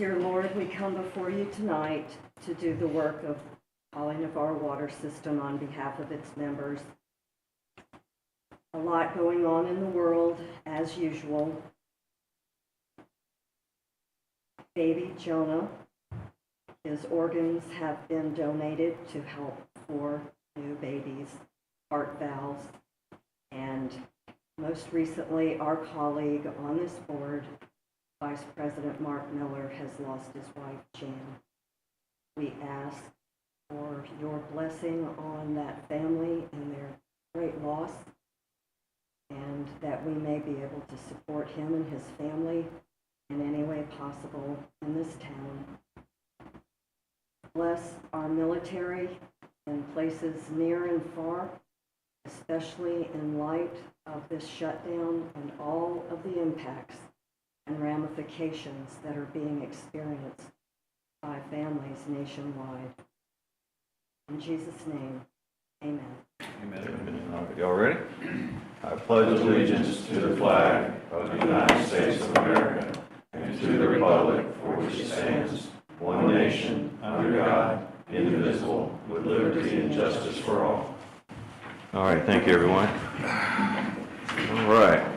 Dear Lord, we come before you tonight to do the work of calling of our water system on behalf of its members. A lot going on in the world, as usual. Baby Jonah, his organs have been donated to help 4 new babies, heart valves, and most recently, our colleague on this board, Vice President Mark Miller, has lost his wife, Jan. We ask for your blessing on that family and their great loss, and that we may be able to support him and his family in any way possible in this town. Bless our military in places near and far, especially in light of this shutdown and all of the impacts and ramifications that are being experienced by families nationwide. In Jesus' name, amen. Amen. All right, y'all ready? I pledge allegiance to the flag of the United States of America and to the republic for which it stands, one nation, under God, indivisible, with liberty and justice for all. All right, thank you, everyone. All right.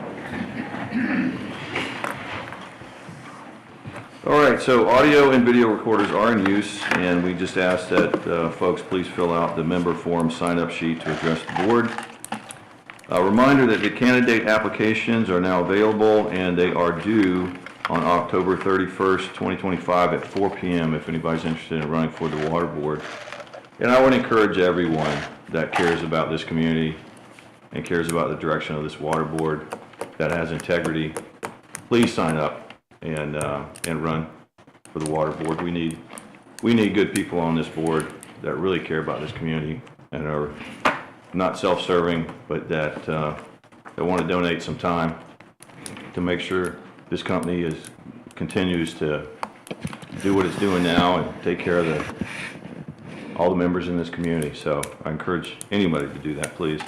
All right, so audio and video recorders are in use, and we just ask that folks please fill out the member form sign-up sheet to address the board. A reminder that the candidate applications are now available, and they are due on October 31st, 2025 at 4 p.m. if anybody's interested in running for the water board. And I would encourage everyone that cares about this community and cares about the direction of this water board, that has integrity, please sign up and run for the water board. We need good people on this board that really care about this community and are not self-serving, but that want to donate some time to make sure this company continues to do what it's doing now and take care of all the members in this community. So I encourage anybody to do that, please.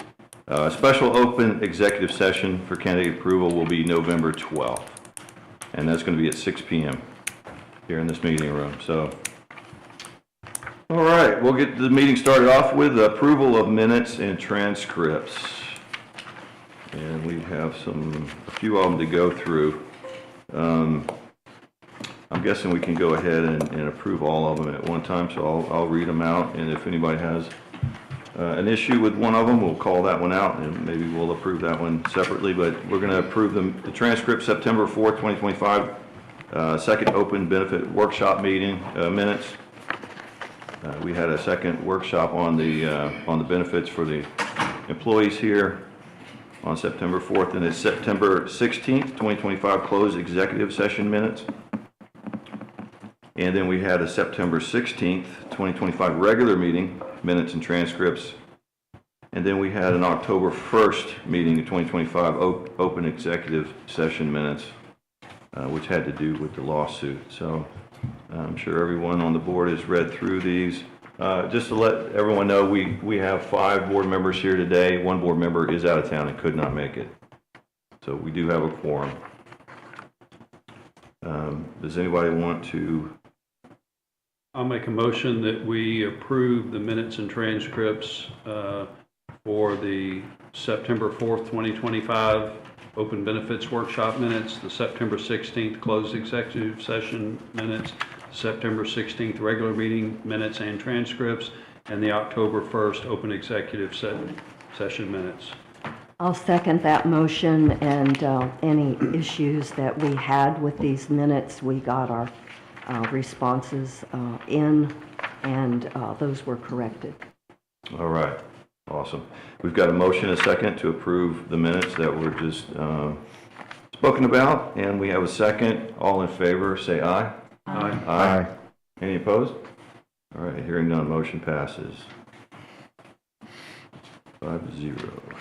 A special open executive session for candidate approval will be November 12th. And that's going to be at 6 p.m. here in this meeting room. So, all right, we'll get the meeting started off with approval of minutes and transcripts. And we have a few of them to go through. I'm guessing we can go ahead and approve all of them at one time, so I'll read them out. And if anybody has an issue with one of them, we'll call that one out, and maybe we'll approve that one separately. But we're going to approve the transcript September 4th, 2025, second open benefit workshop meeting minutes. We had a second workshop on the benefits for the employees here on September 4th, and it's September 16th, 2025 closed executive session minutes. And then we had a September 16th, 2025 regular meeting minutes and transcripts. And then we had an October 1st meeting of 2025 open executive session minutes, which had to do with the lawsuit. So I'm sure everyone on the board has read through these. Just to let everyone know, we have 5 board members here today. 1 board member is out of town and could not make it. So we do have a quorum. Does anybody want to? I'll make a motion that we approve the minutes and transcripts for the September 4th, 2025 open benefits workshop minutes, the September 16th closed executive session minutes, September 16th regular meeting minutes and transcripts, and the October 1st open executive session minutes. I'll second that motion, and any issues that we had with these minutes, we got our responses in, and those were corrected. All right, awesome. We've got a motion, a second, to approve the minutes that were just spoken about, and we have a second. All in favor, say aye. Aye. Aye. Any opposed? All right, hearing none, motion passes 5-0.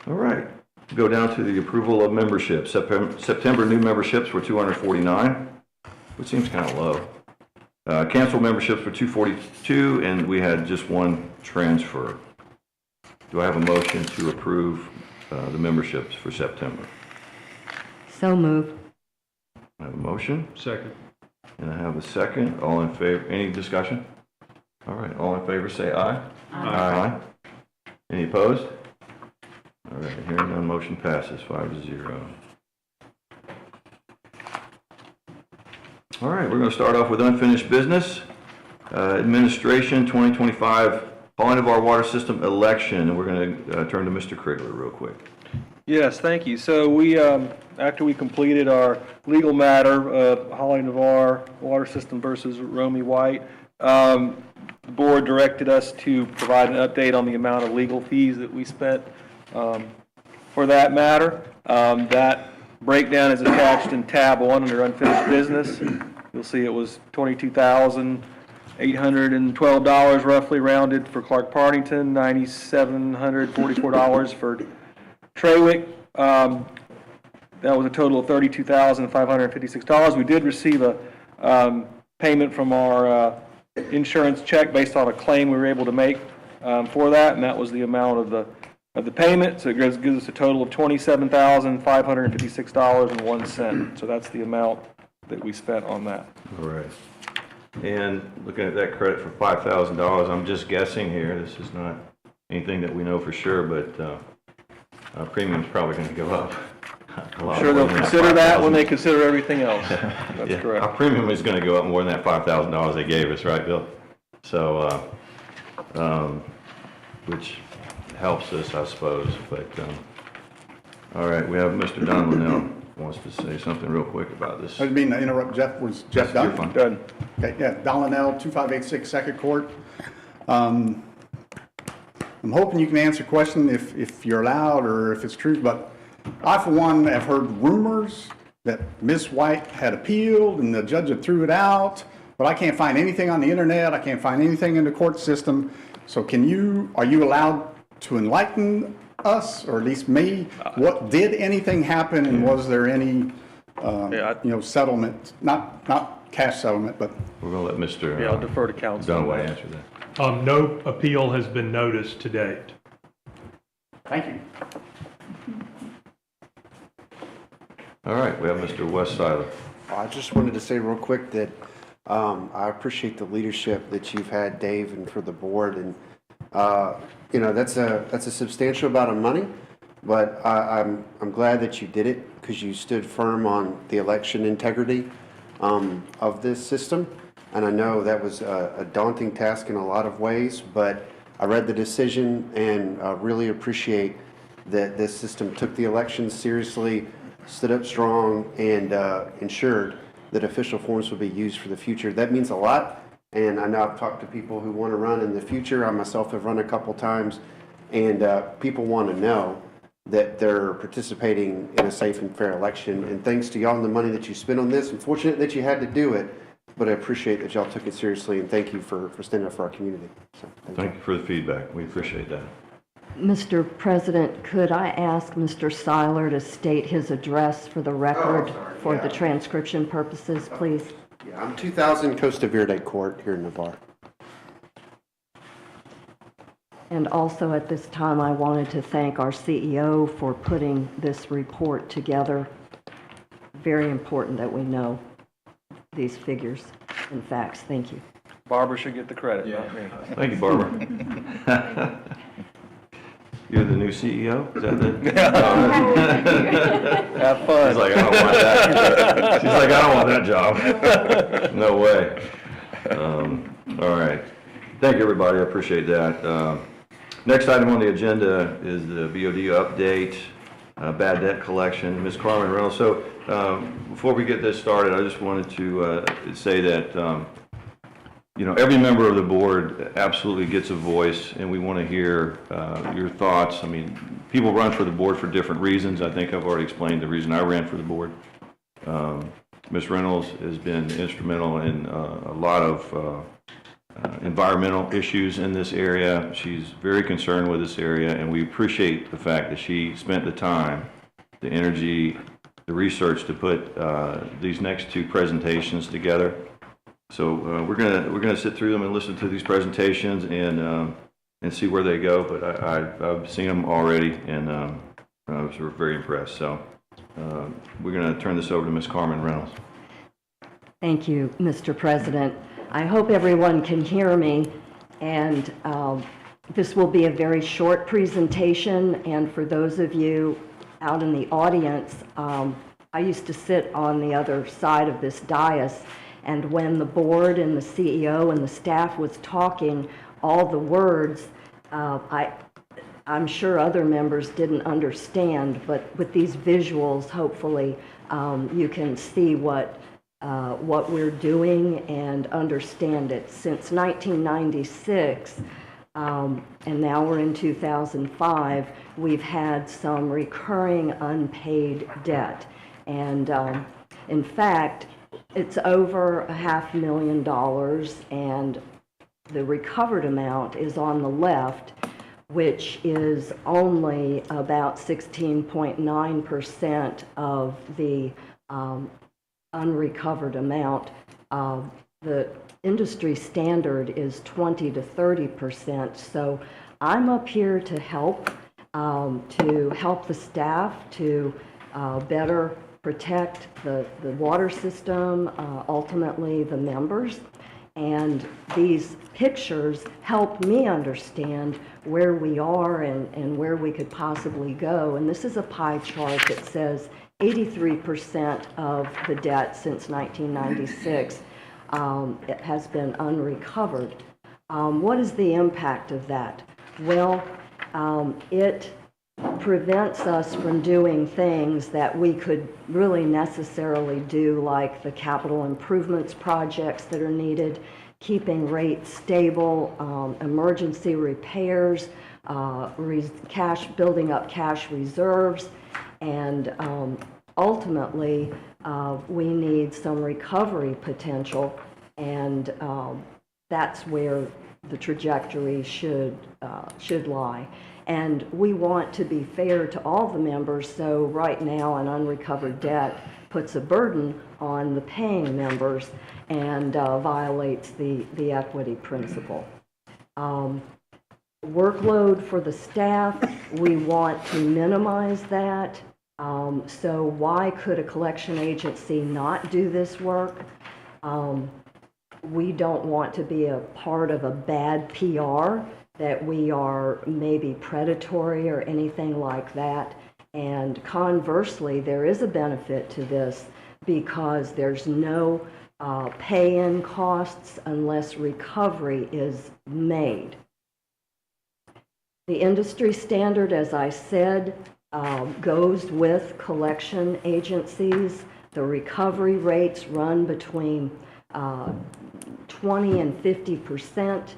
All right, go down to the approval of membership. September new memberships were 249, which seems kind of low. Canceled memberships were 242, and we had just 1 transfer. Do I have a motion to approve the memberships for September? So moved. I have a motion? Second. And I have a second. All in favor, any discussion? All right, all in favor say aye. Aye. Any opposed? All right, hearing none, motion passes 5-0. All right, we're going to start off with unfinished business. Administration 2025 Hollandvar Water System election, and we're going to turn to Mr. Krigler real quick. Yes, thank you. So we, after we completed our legal matter of Holly Navarre Water System versus Romy White, the board directed us to provide an update on the amount of legal fees that we spent for that matter. That breakdown is attached in tab 1 under unfinished business. You'll see it was $22,812 roughly rounded for Clark Partington, $9,744 for Trawick. That was a total of $32,556. We did receive a payment from our insurance check based on a claim we were able to make for that, and that was the amount of the payment. So it gives us a total of $27,556.01. So that's the amount that we spent on that. All right. And looking at that credit for $5,000, I'm just guessing here. This is not anything that we know for sure, but premium's probably going to go up. I'm sure they'll consider that when they consider everything else. That's Yeah, correct. our premium is going to go up more than that $5,000 they gave us, right, Bill? So, which helps us, I suppose. But all right, we have Mr. Don Linnell wants to say something real quick about this. I didn't mean to interrupt. Jeff, was Jeff You're done? fine. Done. Okay, yeah, Don Linnell, 2586 Second Court. I'm hoping you can answer a question if you're allowed or if it's true, but I, for one, have heard rumors that Ms. White had appealed and the judge had threw it out, but I can't find anything on the internet. I can't find anything in the court system. So are you allowed to enlighten us, or at least me? Did anything happen, and was there any, settlement, not cash settlement, but We're going to let Mr. Yeah, I'll defer to counsel. Dunaway answer that. No appeal has been noticed to date. thank you. All right, we have Mr. Wes Seiler. I just wanted to say real quick that I appreciate the leadership that you've had, Dave, and for the board. And that's a substantial amount of money, but I'm glad that you did it because you stood firm on the election integrity of this system. And I know that was a daunting task in a lot of ways, but I read the decision and really appreciate that this system took the election seriously, stood up strong, and ensured that official forms will be used for the future. That means a lot, and I know I've talked to people who want to run in the future. I myself have run a couple times, and people want to know that they're participating in a safe and fair election. And thanks to y'all and the money that you spent on this, I'm fortunate that you had to do it, but I appreciate that y'all took it seriously, and thank you for standing up for our community. So, Thank you for the feedback. We appreciate that. Mr. President, could I ask Mr. Seiler to state his address for the record for the transcription purposes, please? Yeah, I'm 2000 Costa Verde Court here in Navarre. And also at this time, I wanted to thank our CEO for putting this report together. Very important that we know these figures and facts. Thank you. Barbara should get the credit, not me. Thank you, Barbara. You're the new CEO? Is that it? Have fun. She's like, I don't want that. She's like, I don't want that job. No way. All right. Thank you, everybody. I appreciate that. Next item on the agenda is the BOD update, bad debt collection. Ms. Carmen Reynolds. So before we get this started, I just wanted to say that every member of the board absolutely gets a voice, and we want to hear your thoughts. I mean, people run for the board for different reasons. I think I've already explained the reason I ran for the board. Ms. Reynolds has been instrumental in a lot of environmental issues in this area. She's very concerned with this area, and we appreciate the fact that she spent the time, the energy, the research to put these next two presentations together. So we're gonna sit through them and listen to these presentations and see where they go. But I've seen them already, and we're very impressed. So we're gonna turn this over to Ms. Carmen Reynolds. Thank you, Mr. President. I hope everyone can hear me, and this will be a very short presentation, and for those of you out in the audience, I used to sit on the other side of this dais, and when the board and the CEO and the staff was talking, all the words, I'm sure other members didn't understand, but with these visuals, hopefully, you can see what we're doing and understand it. Since 1996, and now we're in 2005, we've had some recurring unpaid debt. And in fact, it's over $500,000, and the recovered amount is on the left, which is only about 16.9% of the unrecovered amount. The industry standard is 20 to 30%. So I'm up here to help the staff to better protect the water system, ultimately the members. And these pictures help me understand where we are and where we could possibly go. And this is a pie chart that says 83% of the debt since 1996 it has been unrecovered. What is the impact of that? Well, it prevents us from doing things that we could really necessarily do, like the capital improvements projects that are needed, keeping rates stable, emergency repairs, building up cash reserves, and ultimately we need some recovery potential, and that's where the trajectory should lie. And we want to be fair to all the members, so right now an unrecovered debt puts a burden on the paying members and violates the equity principle. Workload for the staff, we want to minimize that. So why could a collection agency not do this work? We don't want to be a part of a bad PR, that we are maybe predatory or anything like that. And conversely, there is a benefit to this because there's no pay-in costs unless recovery is made. The industry standard, as I said, goes with collection agencies. The recovery rates run between 20 and 50%.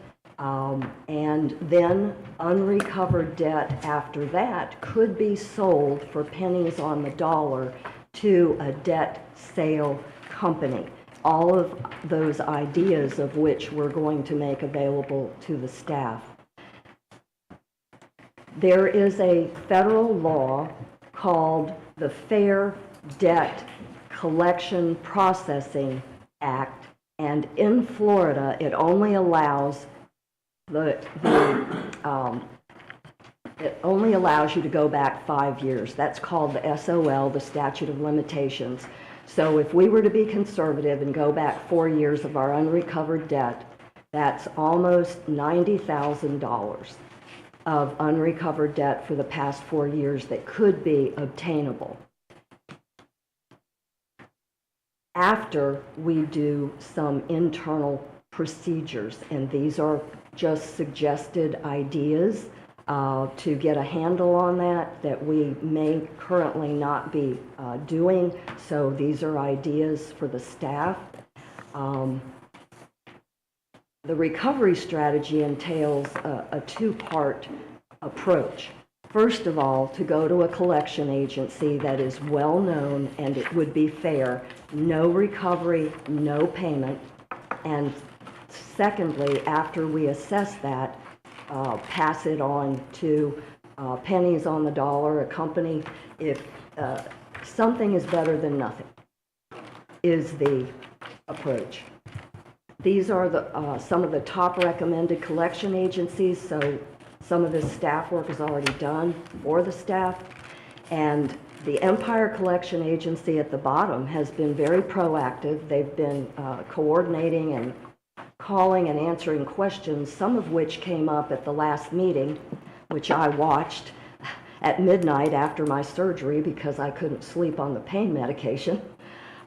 And then unrecovered debt after that could be sold for pennies on the dollar to a debt sale company. All of those ideas of which we're going to make available to the staff. There is a federal law called the Fair Debt Collection Processing Act, and in Florida it only allows it only allows you to go back 5 years. That's called the SOL, the statute of limitations. So if we were to be conservative and go back 4 years of our unrecovered debt, that's almost $90,000 of unrecovered debt for the past 4 years that could be obtainable after we do some internal procedures, and these are just suggested ideas to get a handle on that we may currently not be doing. So these are ideas for the staff. The recovery strategy entails a two-part approach. First of all, to go to a collection agency that is well-known and it would be fair, no recovery, no payment, and secondly, after we assess that, pass it on to pennies on the dollar, a company. If something is better than nothing, is the approach. These are some of the top recommended collection agencies, so some of this staff work is already done for the staff, and The Empire Collection Agency at the bottom has been very proactive. They've been coordinating and calling and answering questions, some of which came up at the last meeting, which I watched at midnight after my surgery because I couldn't sleep on the pain medication.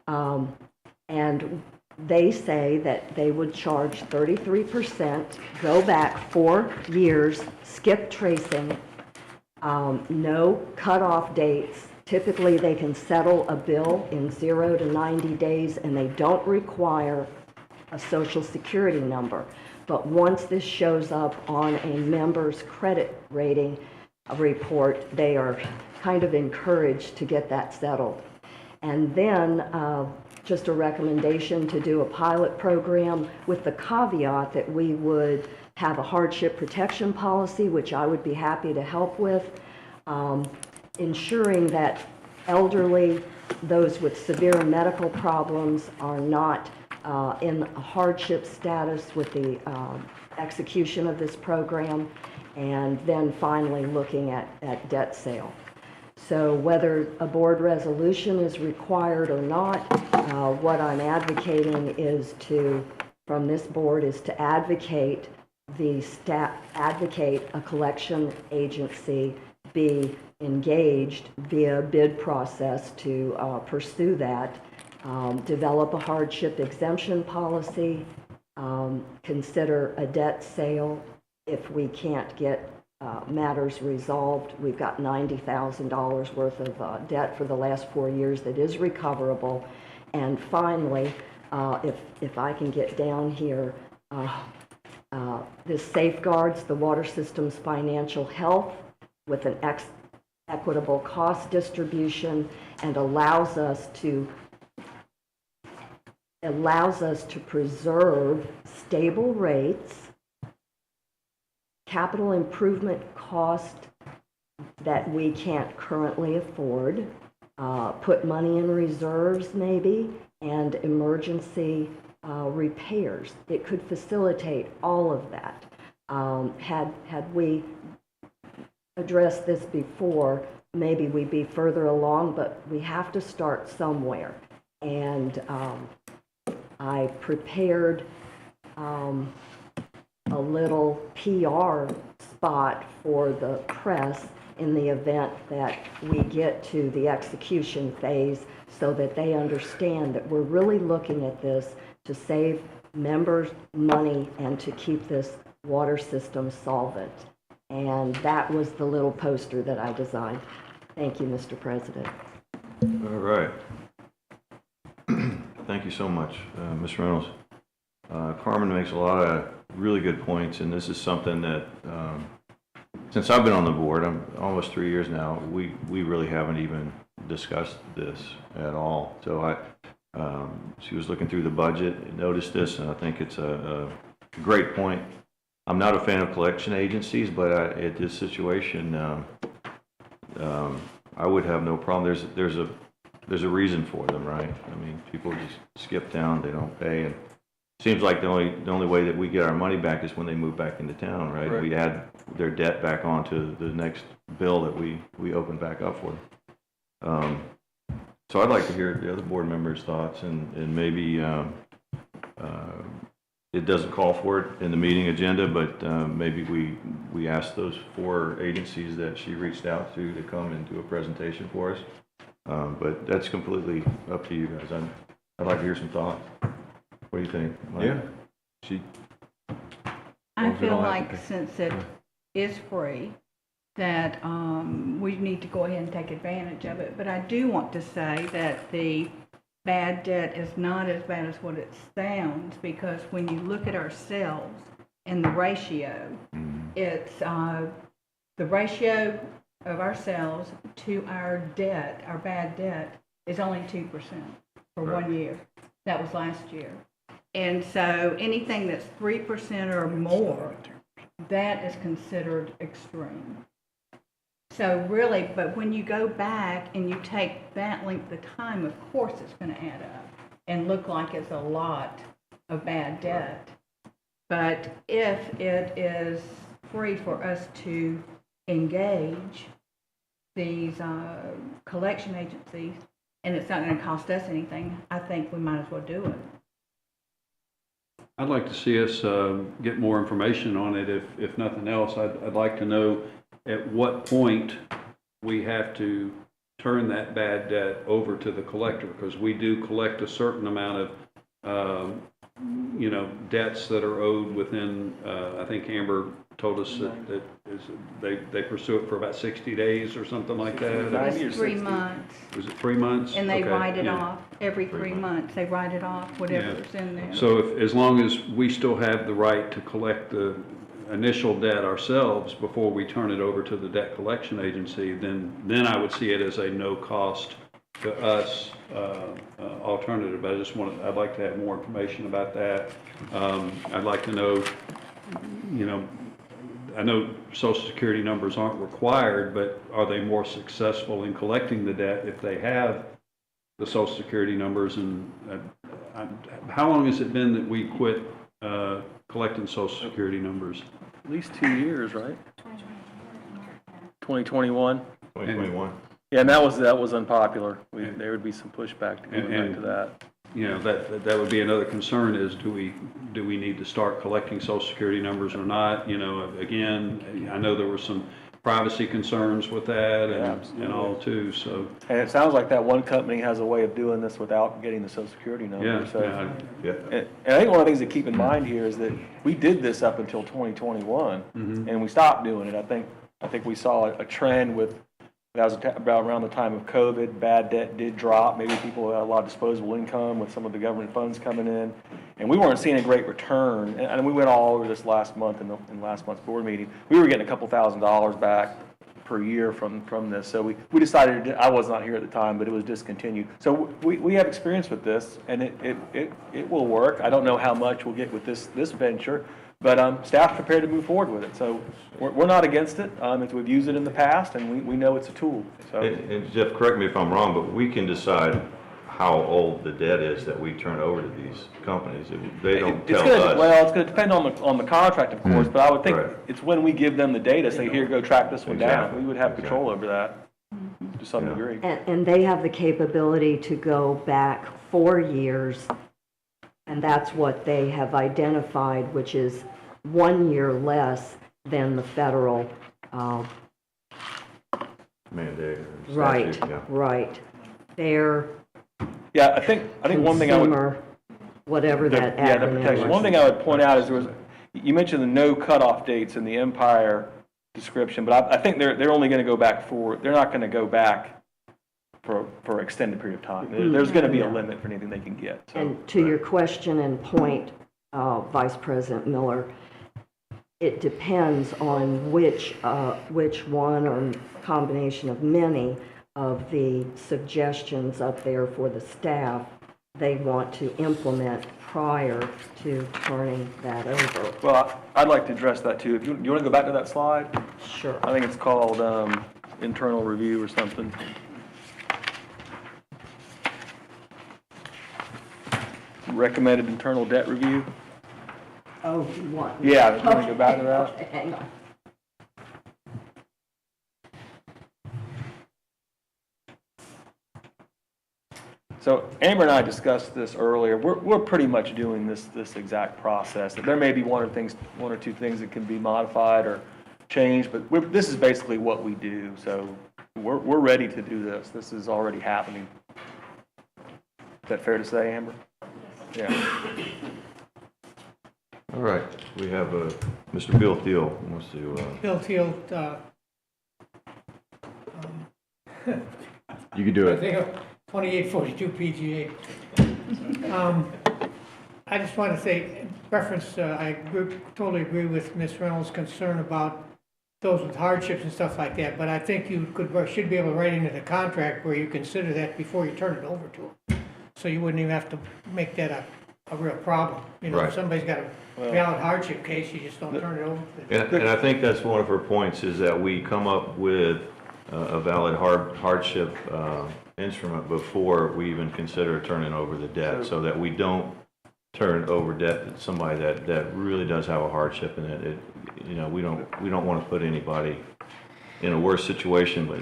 And they say that they would charge 33%, go back 4 years, skip tracing, no cutoff dates. Typically, they can settle a bill in 0 to 90 days, and they don't require a Social Security number. But once this shows up on a member's credit rating report, they are kind of encouraged to get that settled. And then just a recommendation to do a pilot program with the caveat that we would have a hardship protection policy, which I would be happy to help with, ensuring that elderly, those with severe medical problems are not in a hardship status with the execution of this program, and then finally looking at debt sale. So whether a board resolution is required or not, what I'm advocating is from this board is to advocate a collection agency be engaged via bid process to pursue that, develop a hardship exemption policy, consider a debt sale if we can't get matters resolved. We've got $90,000 worth of debt for the last 4 years that is recoverable. And finally, if I can get down here, this safeguards the water system's financial health with an equitable cost distribution and allows us to preserve stable rates, capital improvement cost that we can't currently afford, put money in reserves maybe, and emergency repairs. It could facilitate all of that. Had we addressed this before, maybe we'd be further along, but we have to start somewhere. And I prepared a little PR spot for the press in the event that we get to the execution phase, so that they understand that we're really looking at this to save members money and to keep this water system solvent. And that was the little poster that I designed. Thank you, Mr. President. All right. Thank you so much, Ms. Reynolds. Carmen makes a lot of really good points, and this is something that, since I've been on the board, I'm almost 3 years now, we really haven't even discussed this at all. So she was looking through the budget, noticed this, and I think it's a great point. I'm not a fan of collection agencies, but at this situation, I would have no problem. There's a reason for them, right? I mean, people just skip town, they don't pay, and it seems like the only way that we get our money back is when they move back into town, right? Right. We add their debt back onto the next bill that we open back up for them. So I'd like to hear the other board members' thoughts, and maybe it doesn't call for it in the meeting agenda, but maybe we ask those 4 agencies that she reached out to come and do a presentation for us. But that's completely up to you guys. I'd like to hear some thoughts. What do you think, Mike? Yeah. I feel like since it is free, that we need to go ahead and take advantage of it. But I do want to say that the bad debt is not as bad as what it sounds, because when you look at ourselves and the ratio, it's the ratio of ourselves to our debt, our bad debt, is only 2% for 1 year. That was last year. And so anything that's 3% or more, that is considered extreme. So really, but when you go back and you take that length of time, of course it's going to add up and look like it's a lot of bad debt. But if it is free for us to engage, these collection agencies, and it's not going to cost us anything, I think we might as well do it. I'd like to see us get more information on it. If nothing else, I'd like to know at what point we have to turn that bad debt over to the collector, because we do collect a certain amount of, debts that are owed within, I think Amber told us that they pursue it for about 60 days or something like that. 90 or It's 3 60? months, Was it 3 months? and they Okay, write it yeah. off every 3 months. They write it off, whatever's in there. So as long as we still have the right to collect the initial debt ourselves before we turn it over to the debt collection agency, then I would see it as a no cost to us alternative. I'd like to have more information about that. I'd like to know, I know Social Security numbers aren't required, but are they more successful in collecting the debt if they have the Social Security numbers? And how long has it been that we quit collecting Social Security numbers? At least 2 years, right? 2021. 2021. Yeah, and that was unpopular. There would be some pushback to going back to that. That would be another concern is do we need to start collecting Social Security numbers or not? Again, I know there were some privacy concerns with that and all too, so. And it sounds like that one company has a way of doing this without getting the Social Security number. Yeah, So, Yeah. and I think one of the things to keep in mind here is that we did this up until 2021, Mm-hmm. and we stopped doing it. I think we saw a trend with, that was about around the time of COVID, bad debt did drop. Maybe people had a lot of disposable income with some of the government funds coming in, and we weren't seeing a great return. And we went all over this last month in last month's board meeting. We were getting a couple $1,000s back per year from this. So we decided, I was not here at the time, but it was discontinued. So we have experience with this, and it will work. I don't know how much we'll get with this venture, but staff's prepared to move forward with it. So we're not against it. We've used it in the past, and we know it's a tool. So And Jeff, correct me if I'm wrong, but we can decide how old the debt is that we turn over to these companies. They don't tell us. Well, it's going to depend on the contract, of course, but I would think Right. it's when we give them the data, say, here, go track this one down. Exactly. We would have control over that to some Yeah. degree. And they have the capability to go back 4 years, and that's what they have identified, which is 1 year less than the federal, Mandate. or right, statute, yeah. right. Their Yeah, I think one thing I would. consumer, whatever that Yeah, the acronym protection. was. One thing I would point out is you mentioned the no cutoff dates in the Empire description, but I think they're only going to go back they're not going to go back for an extended period of time. There's going to be a limit for anything they can get. So. And to your question and point, Vice President Miller, it depends on which one or combination of many of the suggestions up there for the staff they want to implement prior to turning that over. Well, I'd like to address that too. Do you want to go back to that slide? Sure. I think it's called internal review or something. Recommended internal debt review. Oh, you want? Yeah, do you want to go back to that? Okay, hang on. So Amber and I discussed this earlier. We're pretty much doing this exact process. There may be one or two things that can be modified or changed, but this is basically what we do. So we're ready to do this. This is already happening. Is that fair to say, Amber? Yeah. All right, we have Mr. Bill Thiel who wants to, Bill Teal, you can do I it. think of 2842 PGA. I just want to say, reference, totally agree with Ms. Reynolds' concern about those with hardships and stuff like that, but I think you should be able to write into the contract where you consider that before you turn it over to them. So you wouldn't even have to make that a real problem. You know, Right. if somebody's got a valid hardship case, you just don't turn it over to them. And I think that's one of her points, is that we come up with a valid hardship instrument before we even consider turning over the debt, so that we don't turn over debt to somebody that really does have a hardship, and we don't want to put anybody in a worse situation, but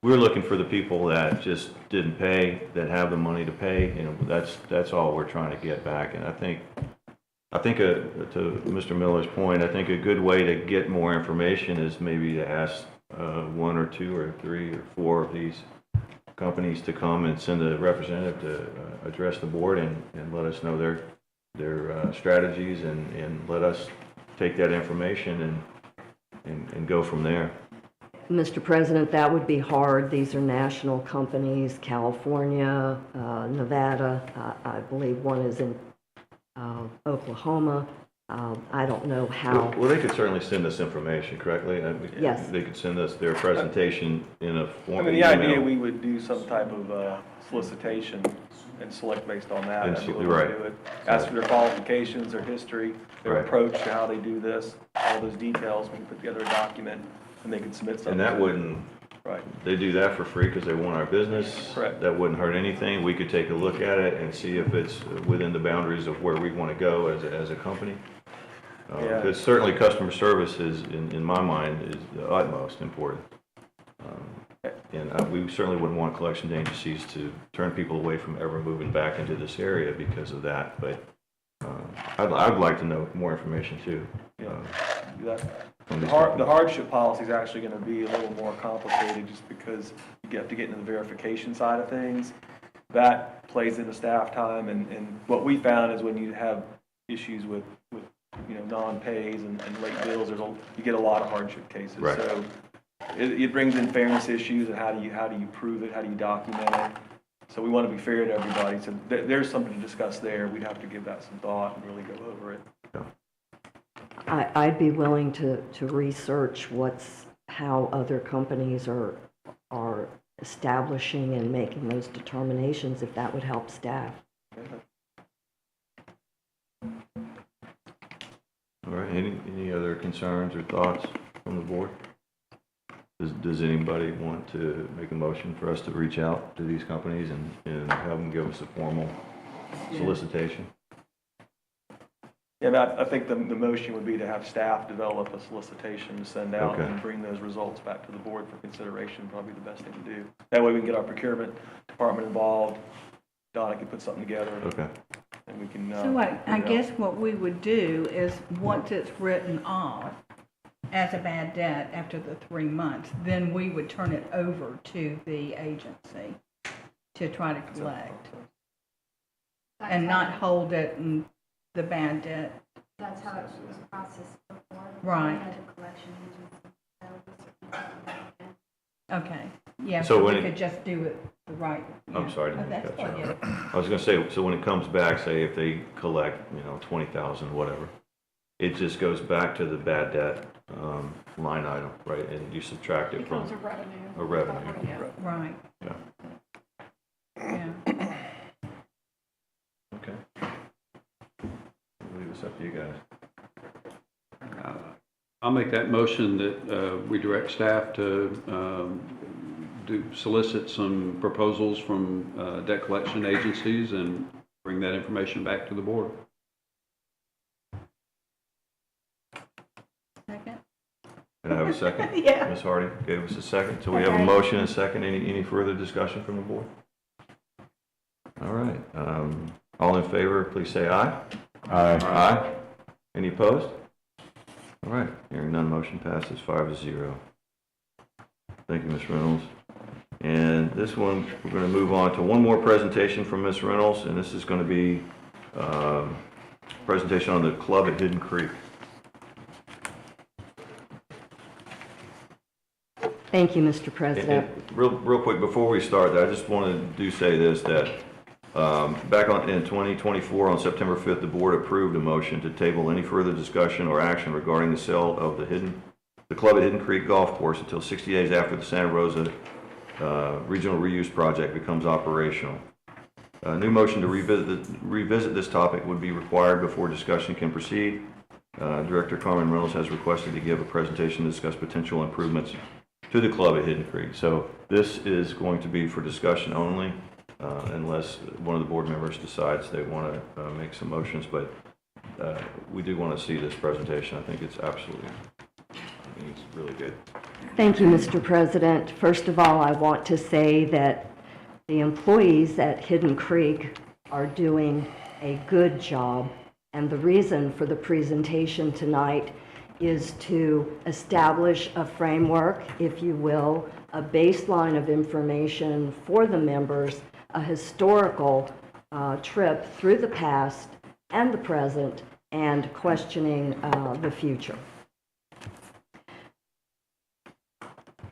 we're looking for the people that just didn't pay, that have the money to pay, that's all we're trying to get back. And I think to Mr. Miller's point, I think a good way to get more information is maybe to ask one or two or three or four of these companies to come and send a representative to address the board and let us know their strategies and let us take that information and go from there. Mr. President, that would be hard. These are national companies, California, Nevada, I believe one is in Oklahoma. I don't know how. Well, they could certainly send us information, correctly? Yes. They could send us their presentation in a I form. mean, the idea, we would do some type of solicitation and select based on that. And That's what so- we right. would do it. Ask for their qualifications, their history, their Right. approach to how they do this, all those details. We can put together a document and they could submit something. And that wouldn't, Right. they do that for free because they want our business. Correct. That wouldn't hurt anything. We could take a look at it and see if it's within the boundaries of where we want to go as a company. Yeah. Because certainly customer service is, in my mind, is the utmost important. And we certainly wouldn't want collection agencies to turn people away from ever moving back into this area because of that. But I'd like to know more information too. Yeah. Do that. From The these har- companies. the hardship policy is actually going to be a little more complicated just because you have to get into the verification side of things. That plays into staff time, and what we found is when you have issues with non-pays and late bills, you get a lot of hardship cases. Right. So it brings in fairness issues and how do you prove it, how do you document it. So we want to be fair to everybody. So there's something to discuss there. We'd have to give that some thought and really go over it. I'd be willing to research how other companies are establishing and making those determinations, if that would help staff. All right, any other concerns or thoughts from the board? Does anybody want to make a motion for us to reach out to these companies and have them give us a formal solicitation? Yeah, I think the motion would be to have staff develop a solicitation to send out Okay. and bring those results back to the board for consideration, probably the best thing to do. That way we can get our procurement department involved. Donna can put something together. Okay. And we can. So I guess what we would do is, once it's written off as a bad debt after the 3 months, then we would turn it over to the agency to try to collect and not hold it in the bad debt. That's how it was processed before. Right. We had a collection agency. That would be Okay, yeah, So so when we it- could just do it the right. I'm yeah. sorry, I Oh, didn't that's catch fine, that. yeah. I was gonna say, so when it comes back, say if they collect, 20,000, whatever, it just goes back to the bad debt line item, right? And you subtract it from Becomes a revenue. a revenue. Yeah. Right. Yeah. Yeah. Okay. I'll leave this up to you guys. I'll make that motion that we direct staff to solicit some proposals from debt collection agencies and bring that information back to the board. Second? Can I have a second? Yeah. Ms. Hardy gave us a second. So we have a motion and a second. Any further discussion from the board? All right. All in favor, please say aye. Aye. Aye. Any opposed? All right. Hearing none, motion passes 5-0. Thank you, Ms. Reynolds. And this one, we're going to move on to one more presentation from Ms. Reynolds, and this is going to be presentation on the club at Hidden Creek. Thank you, Mr. President. And real quick, before we start, I just wanted to say this, that back in 2024, on September 5th, the board approved a motion to table any further discussion or action regarding the sale of the club at Hidden Creek Golf Course until 60 days after the Santa Rosa Regional Reuse Project becomes operational. A new motion to revisit this topic would be required before discussion can proceed. Director Carmen Reynolds has requested to give a presentation to discuss potential improvements to the club at Hidden Creek. So this is going to be for discussion only, unless one of the board members decides they want to make some motions. But we do want to see this presentation. I think it's really good. Thank you, Mr. President. First of all, I want to say that the employees at Hidden Creek are doing a good job, and the reason for the presentation tonight is to establish a framework, if you will, a baseline of information for the members, a historical trip through the past and the present, and questioning the future.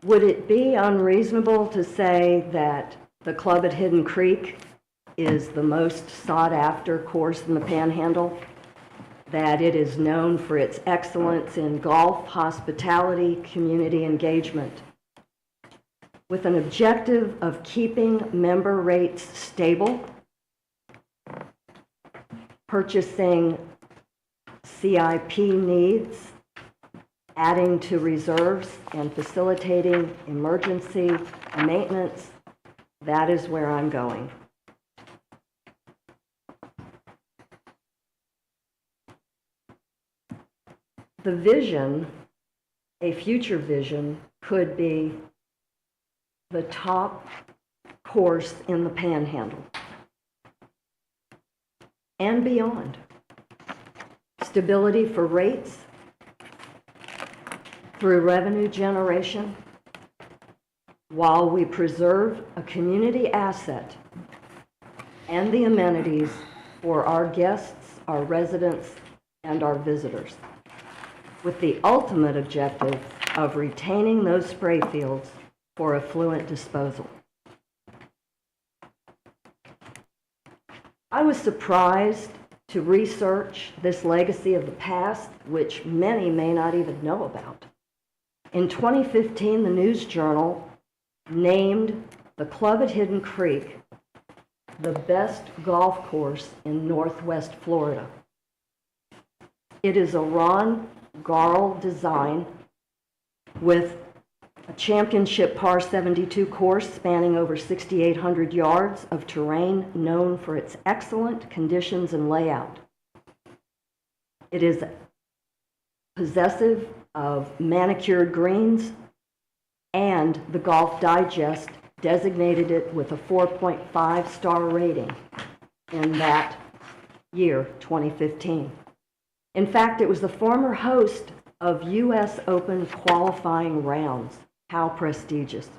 Would it be unreasonable to say that the club at Hidden Creek is the most sought-after course in the Panhandle? That it is known for its excellence in golf, hospitality, community engagement, with an objective of keeping member rates stable, purchasing CIP needs, adding to reserves, and facilitating emergency maintenance. That is where I'm going. The vision, a future vision, could be the top course in the Panhandle and beyond. Stability for rates through revenue generation, while we preserve a community asset and the amenities for our guests, our residents, and our visitors, with the ultimate objective of retaining those spray fields for effluent disposal. I was surprised to research this legacy of the past, which many may not even know about. In 2015, the News Journal named the club at Hidden Creek the best golf course in Northwest Florida. It is a Ron Garl design with a championship par 72 course spanning over 6,800 yards of terrain known for its excellent conditions and layout. It is possessive of manicured greens, and the Golf Digest designated it with a 4.5-star rating in that year, 2015. In fact, it was the former host of U.S. Open qualifying rounds. How prestigious.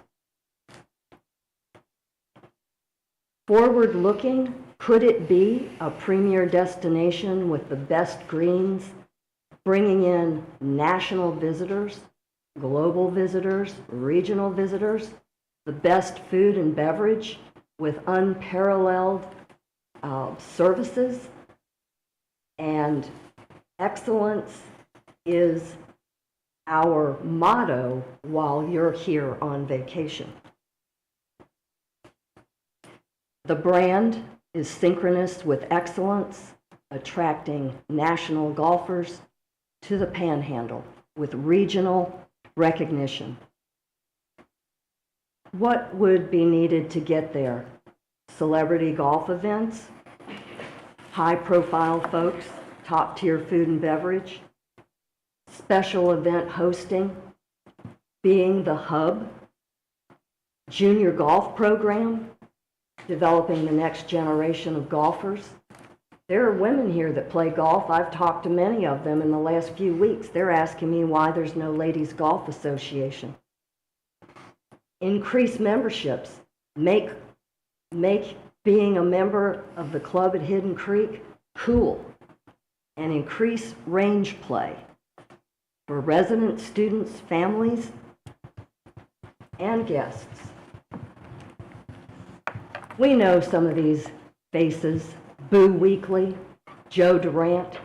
Forward-looking, could it be a premier destination with the best greens, bringing in national visitors, global visitors, regional visitors, the best food and beverage with unparalleled services, and excellence is our motto while you're here on vacation. The brand is synchronous with excellence, attracting national golfers to the Panhandle with regional recognition. What would be needed to get there? Celebrity golf events, high-profile folks, top-tier food and beverage, special event hosting, being the hub, junior golf program, developing the next generation of golfers. There are women here that play golf. I've talked to many of them in the last few weeks. They're asking me why there's no Ladies Golf Association. Increase memberships. Make being a member of the club at Hidden Creek cool, and increase range play for residents, students, families, and guests. We know some of these faces: Boo Weekly, Joe Durant.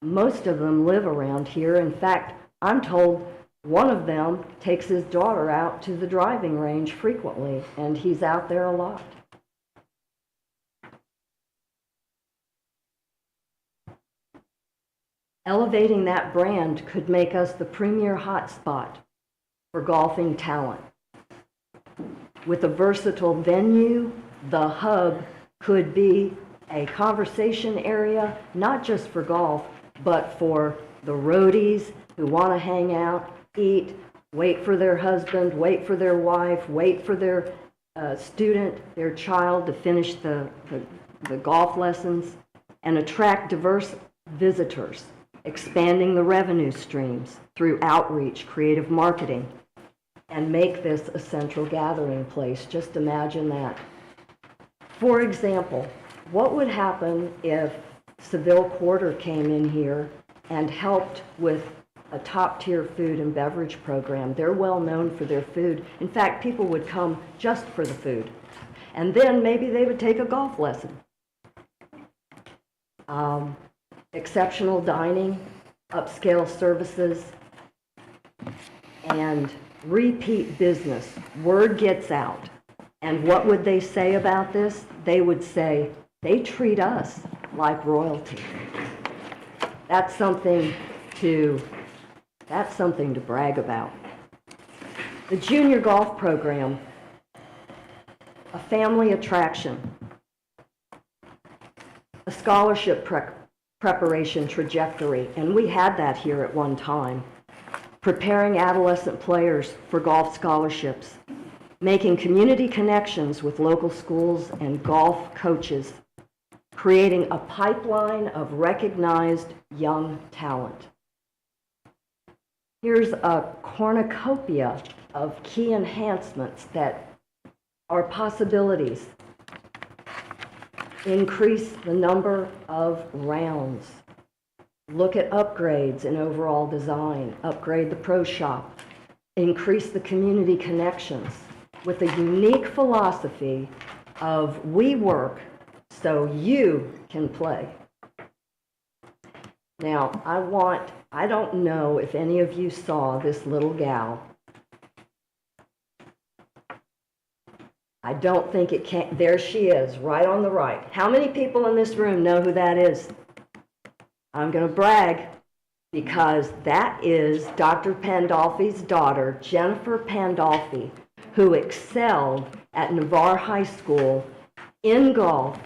Most of them live around here. In fact, I'm told one of them takes his daughter out to the driving range frequently, and he's out there a lot. Elevating that brand could make us the premier hotspot for golfing talent. With a versatile venue, the hub could be a conversation area, not just for golf, but for the roadies who want to hang out, eat, wait for their husband, wait for their wife, wait for their student, their child to finish the golf lessons, and attract diverse visitors, expanding the revenue streams through outreach, creative marketing, and make this a central gathering place. Just imagine that. For example, what would happen if Seville Quarter came in here and helped with a top-tier food and beverage program? They're well known for their food. In fact, people would come just for the food. And then maybe they would take a golf lesson. Exceptional dining, upscale services, and repeat business. Word gets out. And what would they say about this? They would say, they treat us like royalty. That's something to brag about. The junior golf program, a family attraction, a scholarship preparation trajectory, and we had that here at one time, preparing adolescent players for golf scholarships, making community connections with local schools and golf coaches, creating a pipeline of recognized young talent. Here's a cornucopia of key enhancements that are possibilities. Increase the number of rounds. Look at upgrades in overall design. Upgrade the pro shop. Increase the community connections with a unique philosophy of we work so you can play. Now, I don't know if any of you saw this little gal. I don't think it can. There she is, right on the right. How many people in this room know who that is? I'm going to brag because that is Dr. Pandolfi's daughter, Jennifer Pandolfi, who excelled at Navarre High School in golf,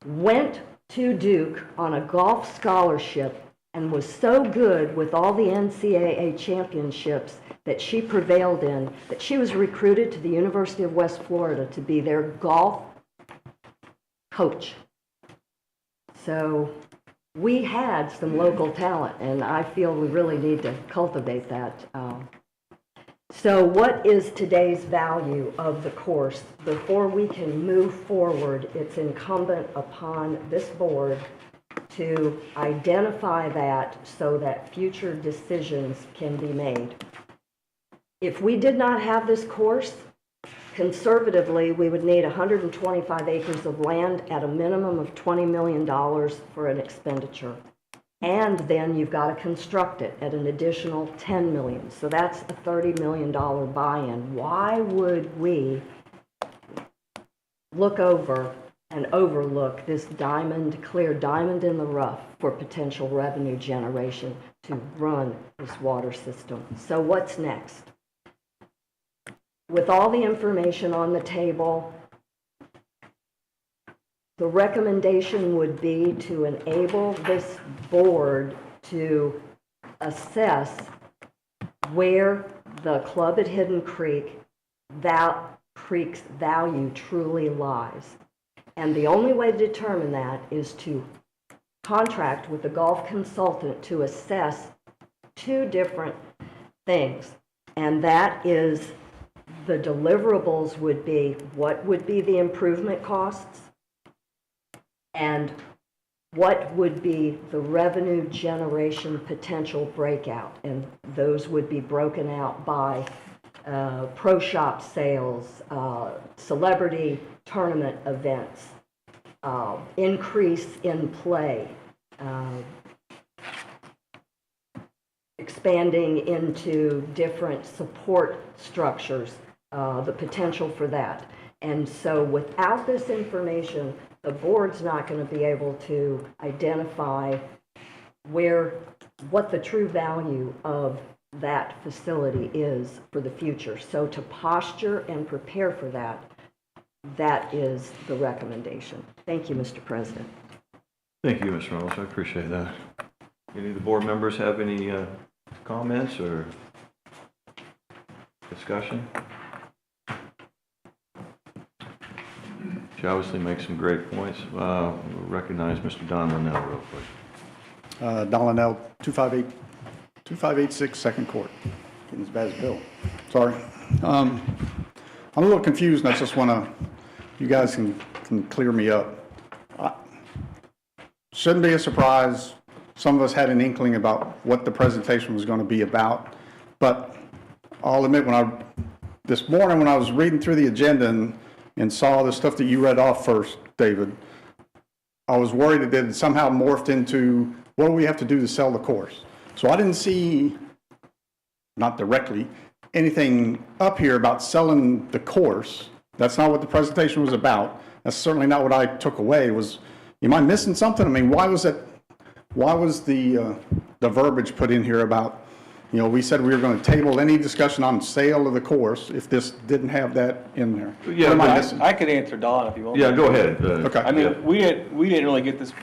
went to Duke on a golf scholarship, and was so good with all the NCAA championships that she prevailed in, that she was recruited to the University of West Florida to be their golf coach. So we had some local talent, and I feel we really need to cultivate that. So what is today's value of the course? Before we can move forward, it's incumbent upon this board to identify that so that future decisions can be made. If we did not have this course, conservatively, we would need 125 acres of land at a minimum of $20 million for an expenditure. And then you've got to construct it at an additional $10 million. So that's a $30 million buy-in. Why would we look over and overlook this clear diamond in the rough for potential revenue generation to run this water system? So what's next? With all the information on the table, the recommendation would be to enable this board to assess where the club at Hidden Creek, that creek's value truly lies. And the only way to determine that is to contract with a golf consultant to assess two different things. And that is, the deliverables would be what would be the improvement costs and what would be the revenue generation potential breakout. And those would be broken out by pro shop sales, celebrity tournament events, increase in play, expanding into different support structures, the potential for that. And so without this information, the board's not going to be able to identify what the true value of that facility is for the future. So to posture and prepare for that, that is the recommendation. Thank you, Mr. President. Thank you, Ms. Reynolds. I appreciate that. Any of the board members have any comments or Discussion? She obviously makes some great points. We'll recognize Mr. Don Linnell real quick. Don Linnell, 2586 Second Court. Getting as bad as Bill. Sorry. I'm a little confused, and I just want to, you guys can clear me up. Shouldn't be a surprise. Some of us had an inkling about what the presentation was going to be about, but I'll admit, this morning when I was reading through the agenda and saw the stuff that you read off first, David, I was worried that it somehow morphed into, what do we have to do to sell the course? So I didn't see, not directly, anything up here about selling the course. That's not what the presentation was about. That's certainly not what I took away. Am I missing something? I mean, why was the verbiage put in here about, we said we were going to table any discussion on sale of the course if this didn't have that in there? Yeah, What am I missing? I could answer Don if you want. Yeah, go ahead. Okay. I mean, we didn't really get this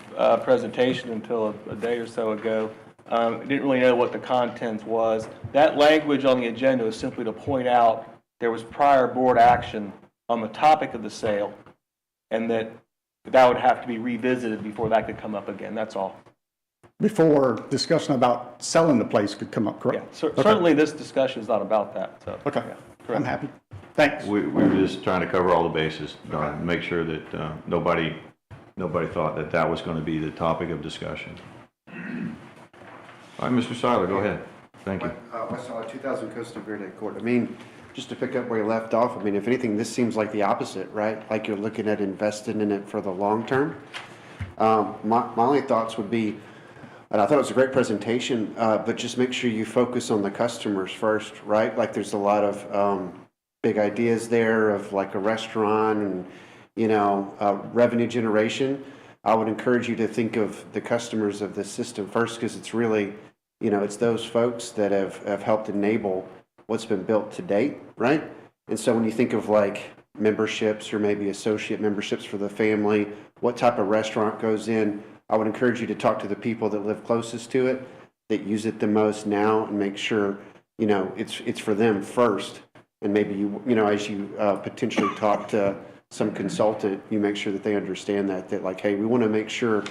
presentation until a day or so ago. Didn't really know what the content was. That language on the agenda was simply to point out there was prior board action on the topic of the sale, and that would have to be revisited before that could come up again. That's all. Before discussion about selling the place could come up, Yeah, correct? Okay. certainly this discussion is not about that. So, Okay, yeah, I'm correct. happy. Thanks. We were just trying to cover all the bases, Don, make sure that nobody thought that was going to be the topic of discussion. All right, Mr. Seiler, go ahead. Thank you. West Side 2000 Costa Verde Court. I mean, just to pick up where you left off, I mean, if anything, this seems like the opposite, right? Like you're looking at investing in it for the long term. My only thoughts would be, and I thought it was a great presentation, but just make sure you focus on the customers first, right? Like there's a lot of big ideas there of like a restaurant and, revenue generation. I would encourage you to think of the customers of the system first, because it's really, it's those folks that have helped enable what's been built to date, right? And so when you think of like memberships or maybe associate memberships for the family, what type of restaurant goes in, I would encourage you to talk to the people that live closest to it, that use it the most now, and make sure, it's for them first. And maybe as you potentially talk to some consultant, you make sure that they understand that like, hey, we want to make sure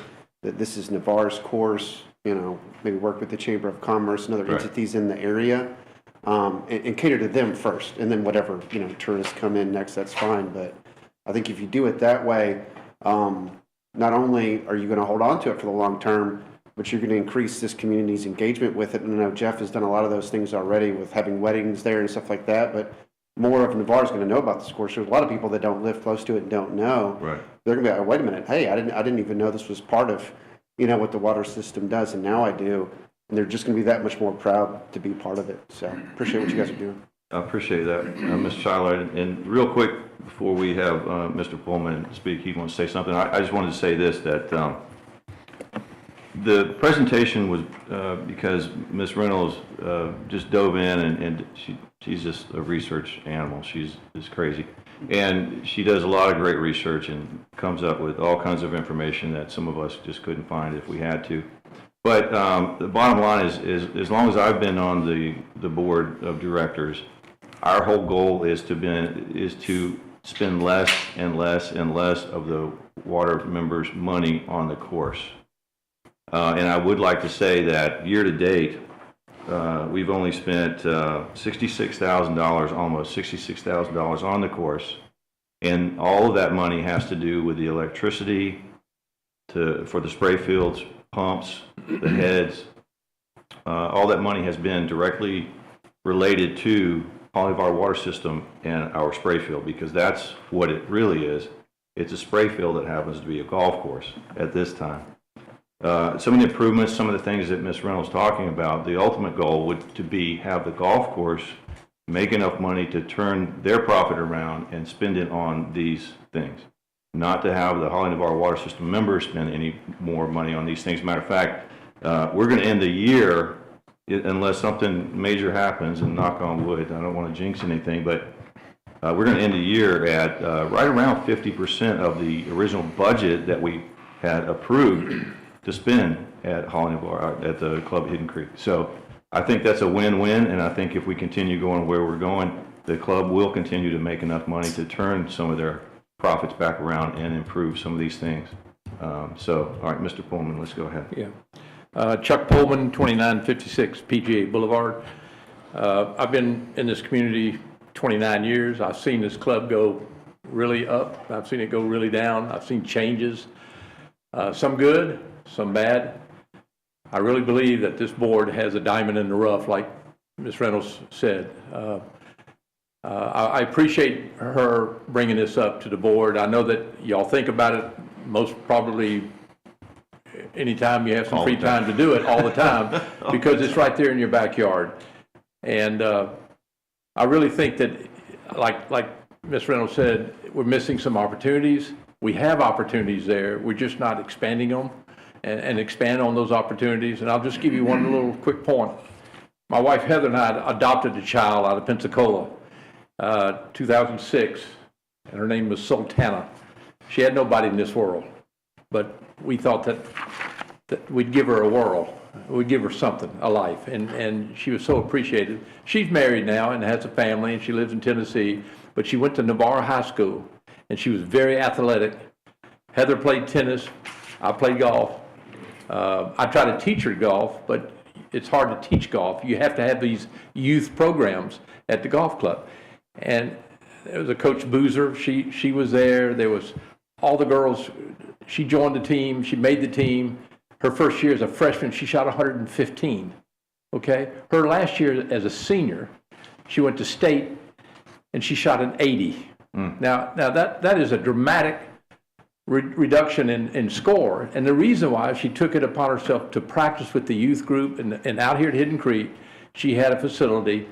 that this is Navarre's course, maybe work with the Chamber of Commerce and other Right. entities in the area, and cater to them first. And then whatever, tourists come in next, that's fine. But I think if you do it that way, not only are you going to hold on to it for the long term, but you're going to increase this community's engagement with it. And I know Jeff has done a lot of those things already with having weddings there and stuff like that, but more of Navarre is going to know about this course. There's a lot of people that don't live close to it and don't know. Right. They're going to be like, wait a minute, hey, I didn't even know this was part of, what the water system does, and now I do. And they're just going to be that much more proud to be part of it. So appreciate what you guys are doing. I appreciate that, Mr. Seiler. And real quick, before we have Mr. Pullman speak, he wants to say something. I just wanted to say this, that the presentation was because Ms. Reynolds just dove in, and she's just a research animal. She's crazy. And she does a lot of great research and comes up with all kinds of information that some of us just couldn't find if we had to. But the bottom line is as long as I've been on the board of directors, our whole goal is to spend less and less and less of the water members' money on the course. And I would like to say that year to date, we've only spent $66,000, almost $66,000 on the course. And all of that money has to do with the electricity for the spray fields, pumps, the heads. All that money has been directly related to all of our water system and our spray field, because that's what it really is. It's a spray field that happens to be a golf course at this time. Some of the improvements, some of the things that Ms. Reynolds is talking about, the ultimate goal would to be have the golf course make enough money to turn their profit around and spend it on these things. Not to have the Holly Navarre Water System members spend any more money on these things. Matter of fact, we're going to end the year, unless something major happens, and knock on wood, I don't want to jinx anything, but we're going to end the year at right around 50% of the original budget that we had approved to spend at Holly Navarre, at the Club Hidden Creek. So I think that's a win-win, and I think if we continue going where we're going, the club will continue to make enough money to turn some of their profits back around and improve some of these things. So, all right, Mr. Pullman, let's go ahead. Yeah. Chuck Pullman, 2956 PGA Boulevard. I've been in this community 29 years. I've seen this club go really up. I've seen it go really down. I've seen changes, some good, some bad. I really believe that this board has a diamond in the rough, like Ms. Reynolds said. I appreciate her bringing this up to the board. I know that y'all think about it most probably anytime you have some free time to do it, all the time, because it's right there in your backyard. And I really think that, like Ms. Reynolds said, we're missing some opportunities. We have opportunities there. We're just not expanding them and expand on those opportunities. And I'll just give you one little quick point. My wife Heather and I adopted a child out of Pensacola, 2006, and her name was Sultana. She had nobody in this world, but we thought that we'd give her a world. We'd give her something, a life, and she was so appreciated. She's married now and has a family, and she lives in Tennessee, but she went to Navarre High School, and she was very athletic. Heather played tennis. I played golf. I try to teach her golf, but it's hard to teach golf. You have to have these youth programs at the golf club. And there was a Coach Boozer. She was there. There was all the girls. She joined the team. She made the team. Her first year as a freshman, she shot 115. Okay? Her last year as a senior, she went to state and she shot an 80. Now that is a dramatic reduction in score, and the reason why she took it upon herself to practice with the youth group and out here at Hidden Creek, she had a facility,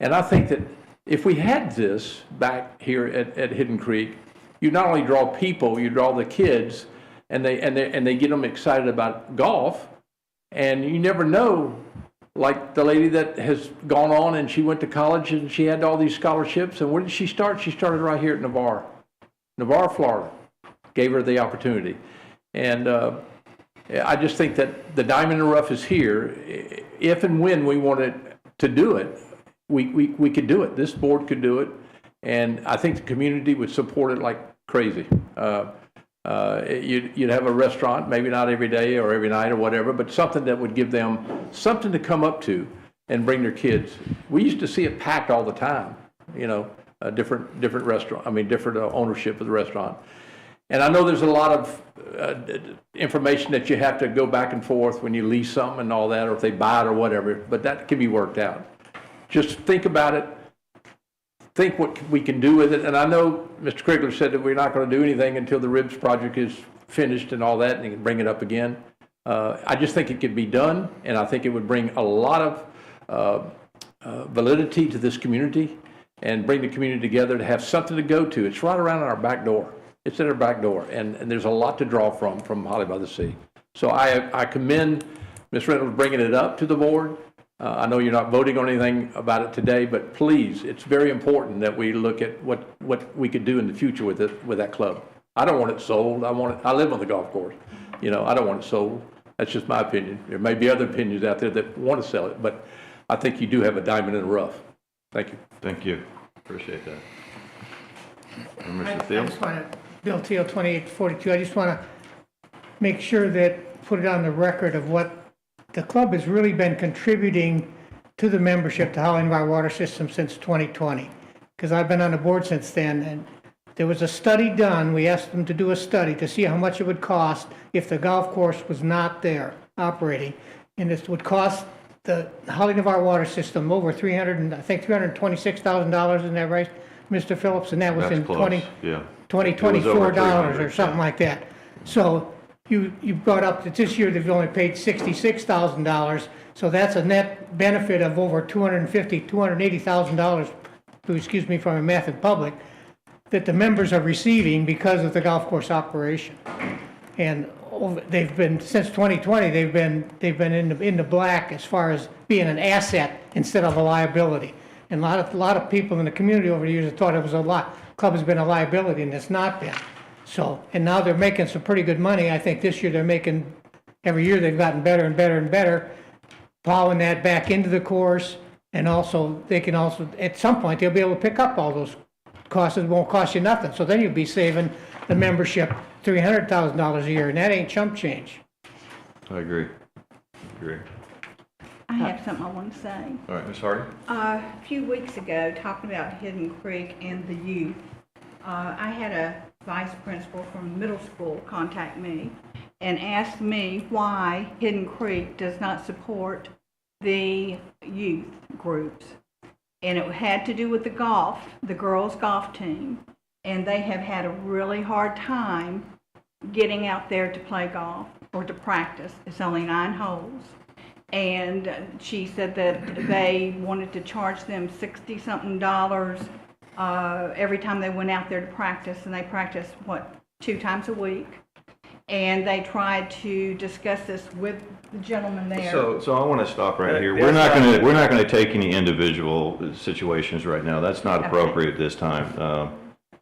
and I think that if we had this back here at Hidden Creek, you not only draw people, you draw the kids, and they get them excited about golf, and you never know, like the lady that has gone on and she went to college and she had all these scholarships, and where did she start? She started right here at Navarre, Florida. Gave her the opportunity. And I just think that the diamond in the rough is here. If and when we wanted to do it, we could do it. This board could do it. And I think the community would support it like crazy. You'd have a restaurant, maybe not every day or every night or whatever, but something that would give them something to come up to and bring their kids. We used to see it packed all the time, you know, different restaurant, different ownership of the restaurant. And I know there's a lot of information that you have to go back and forth when you lease something and all that, or if they buy it or whatever, but that can be worked out. Just think about it. Think what we can do with it. And I know Mr. Krigler said that we're not going to do anything until the RIBS project is finished and all that, and he can bring it up again. I just think it could be done, and I think it would bring a lot of validity to this community and bring the community together to have something to go to. It's right around our back door. It's at our back door, and there's a lot to draw from Holly by the Sea. So I commend Ms. Reynolds bringing it up to the board. I know you're not voting on anything about it today, but please, it's very important that we look at what we could do in the future with that club. I don't want it sold. I live on the golf course. You know, I don't want it sold. That's just my opinion. There may be other opinions out there that want to sell it, but I think you do have a diamond in the rough. Thank you. Thank you. Appreciate that. And I Mr. Thiel? just want to, Bill Teal, 2842, I just want to make sure that, put it on the record of what the club has really been contributing to the membership to Holly Navarre Water System since 2020. Because I've been on the board since then, and there was a study done. We asked them to do a study to see how much it would cost if the golf course was not there operating. And it would cost the Holly Navarre Water System over $326,000, isn't that right, Mr. Phillips? And that was in 2024 dollars or something like that. So you brought up that this year they've only paid $66,000. So that's a net benefit of over $280,000, excuse me for my math in public, that the members are receiving because of the golf course operation. And they've been, since 2020, they've been in the black as far as being an asset instead of a liability. And a lot of people in the community over the years have thought it was club has been a liability, and it's not been. So, and now they're making some pretty good money. I think this year they're making, every year they've gotten better and better and better. plowing that back into the course, and also, they can also, at some point, they'll be able to pick up all those costs. It won't cost you nothing, so then you'll be saving the membership $300,000 a year, and that ain't chump change. I agree. I have something I want to say. All right, Ms. Hardy? A few weeks ago, talking about Hidden Creek and the youth, I had a vice principal from middle school contact me and asked me why Hidden Creek does not support the youth groups. And it had to do with the golf, the girls' golf team. And they have had a really hard time getting out there to play golf or to practice. It's only 9 holes. And she said that they wanted to charge them $60-something every time they went out there to practice, and they practiced, 2 times a week. And they tried to discuss this with the gentleman there. So I want to stop right here. We're not going to take any individual situations right now. That's not appropriate this time.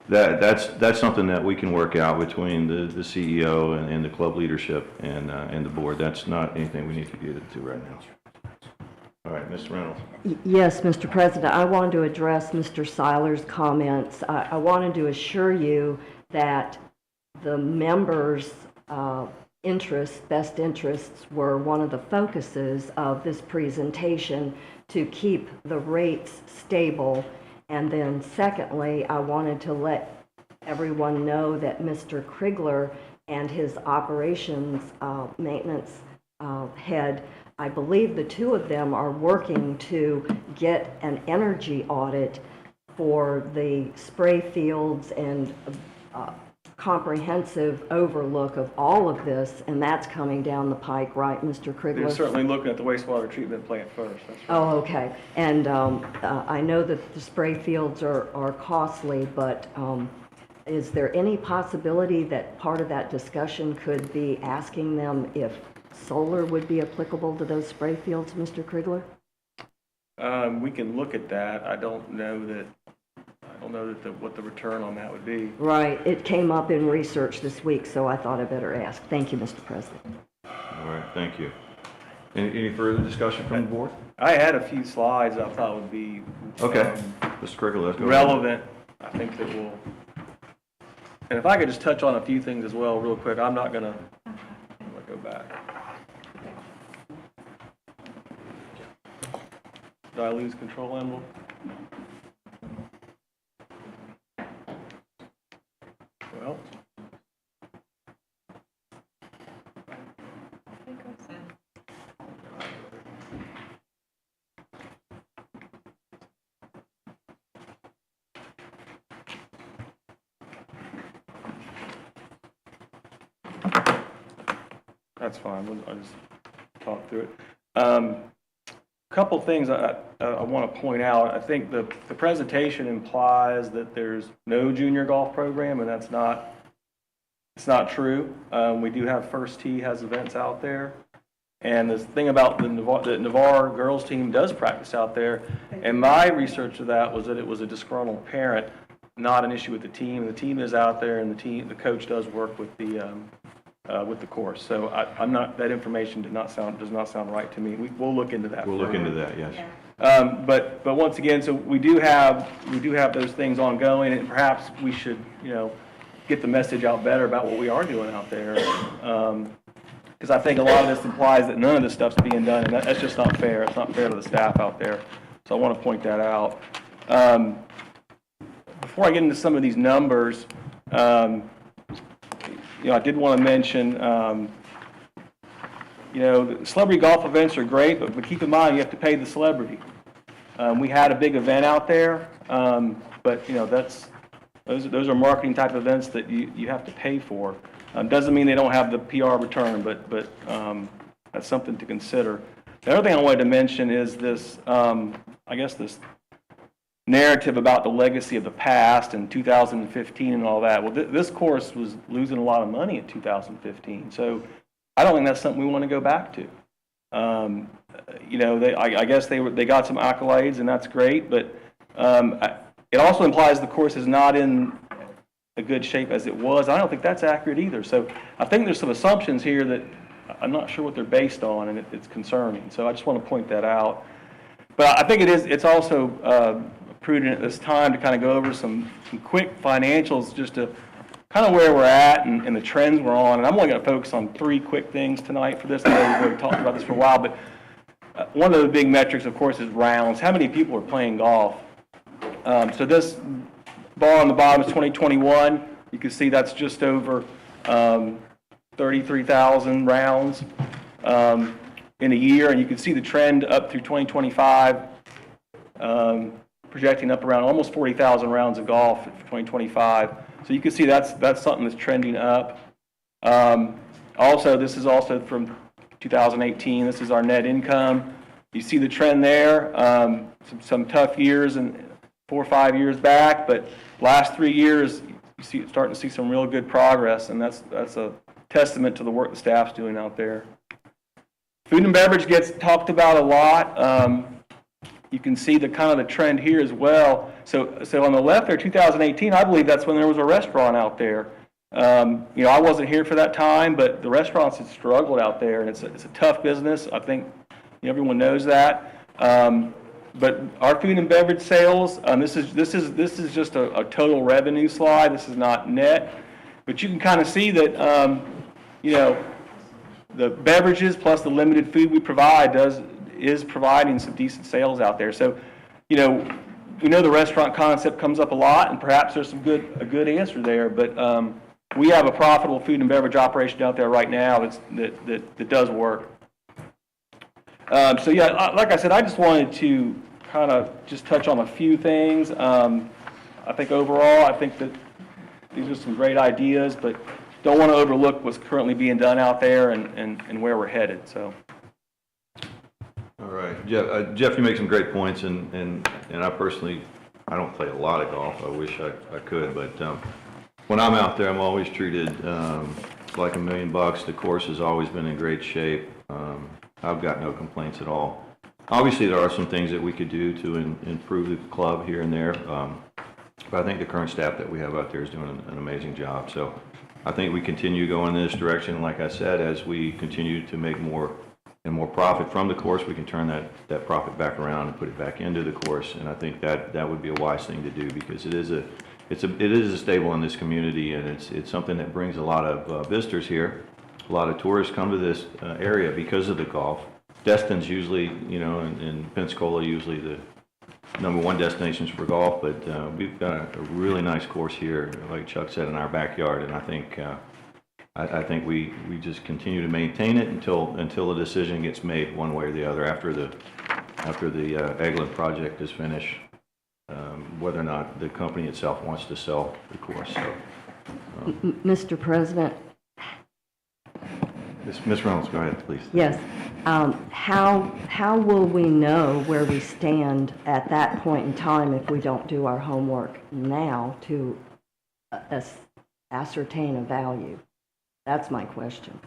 That's something that we can work out between the CEO and the club leadership and the board. That's not anything we need to get into right now. All right, Mr. Reynolds. Yes, Mr. President, I wanted to address Mr. Seiler's comments. I wanted to assure you that the members' best interests were one of the focuses of this presentation, to keep the rates stable. And then secondly, I wanted to let everyone know that Mr. Krigler and his operations maintenance head, I believe the two of them are working to get an energy audit for the spray fields and comprehensive overlook of all of this, and that's coming down the pike, right, Mr. Krigler? They're certainly looking at the wastewater treatment plant first. That's right. Oh, okay. And I know that the spray fields are costly, but is there any possibility that part of that discussion could be asking them if solar would be applicable to those spray fields, Mr. Krigler? We can look at that. I don't know that what the return on that would be. Right. It came up in research this week, so I thought I better ask. Thank you, Mr. President. All right, thank you. Any further discussion from the board? I had a few slides I thought would be Okay, Mr. Krigler, let's go. relevant. I think that will, and if I could just touch on a few things as well real quick, I'm going to go back. Did I lose control, Emerald? Well, that's fine. I'll just talk through it. Couple things I want to point out. I think the presentation implies that there's no junior golf program, and it's not true. We do have First Tee has events out there, and the thing about the Navarre girls team does practice out there. And my research of that was that it was a disgruntled parent, not an issue with the team. The team is out there, and the coach does work with the course. So I'm not, that information does not sound right to me. We'll look into that. We'll look into that, yes. But once again, so we do have those things ongoing, and perhaps we should, get the message out better about what we are doing out there. Because I think a lot of this implies that none of this stuff's being done, and that's just not fair. It's not fair to the staff out there. So I want to point that out. Before I get into some of these numbers, I did want to mention, the celebrity golf events are great, but keep in mind you have to pay the celebrity. We had a big event out there, but those are marketing type events that you have to pay for. Doesn't mean they don't have the PR return, but that's something to consider. The other thing I wanted to mention is this, this narrative about the legacy of the past and 2015 and all that. Well, this course was losing a lot of money in 2015, so I don't think that's something we want to go back to. I guess they got some accolades, and that's great, but it also implies the course is not in a good shape as it was. I don't think that's accurate either. So I think there's some assumptions here that I'm not sure what they're based on, and it's concerning. So I just want to point that out. But I think it's also prudent at this time to kind of go over some quick financials, just to kind of where we're at and the trends we're on. And I'm only going to focus on 3 quick things tonight for this. I know we've already talked about this for a while, but one of the big metrics, of course, is rounds. How many people are playing golf? So this bar on the bottom is 2021. You can see that's just over 33,000 rounds in a year, and you can see the trend up through 2025, projecting up around almost 40,000 rounds of golf for 2025. So you can see that's something that's trending up. Also, this is also from 2018. This is our net income. You see the trend there. Some tough years and 4 or 5 years back, but last 3 years you see starting to see some real good progress, and that's a testament to the work the staff's doing out there. Food and beverage gets talked about a lot. You can see the kind of the trend here as well. So on the left there, 2018, I believe that's when there was a restaurant out there. I wasn't here for that time, but the restaurants had struggled out there, and it's a tough business. I think everyone knows that. But our food and beverage sales, this is just a total revenue slide. This is not net, but you can kind of see that the beverages plus the limited food we provide is providing some decent sales out there. So, we know the restaurant concept comes up a lot, and perhaps there's a good answer there. But we have a profitable food and beverage operation out there right now that does work. So yeah, like I said, I just wanted to kind of just touch on a few things. I think overall, I think that these are some great ideas, but don't want to overlook what's currently being done out there and where we're headed. So. All right, Jeff, you make some great points, and I personally, I don't play a lot of golf. I wish I could, but when I'm out there, I'm always treated like $1 million. The course has always been in great shape. I've got no complaints at all. Obviously, there are some things that we could do to improve the club here and there, but I think the current staff that we have out there is doing an amazing job. So I think we continue going in this direction. Like I said, as we continue to make more and more profit from the course, we can turn that profit back around and put it back into the course. And I think that would be a wise thing to do, because it is a staple in this community, and it's something that brings a lot of visitors here. A lot of tourists come to this area because of the golf. Destin's usually, in Pensacola, usually the #1 destinations for golf, but we've got a really nice course here, like Chuck said, in our backyard, and I think we just continue to maintain it until a decision gets made one way or the other after the Eglin project is finished, whether or not the company itself wants to sell the course. So, Mr. President? Ms. Reynolds, go ahead, please. Yes. How will we know where we stand at that point in time if we don't do our homework now to ascertain a value? That's my question.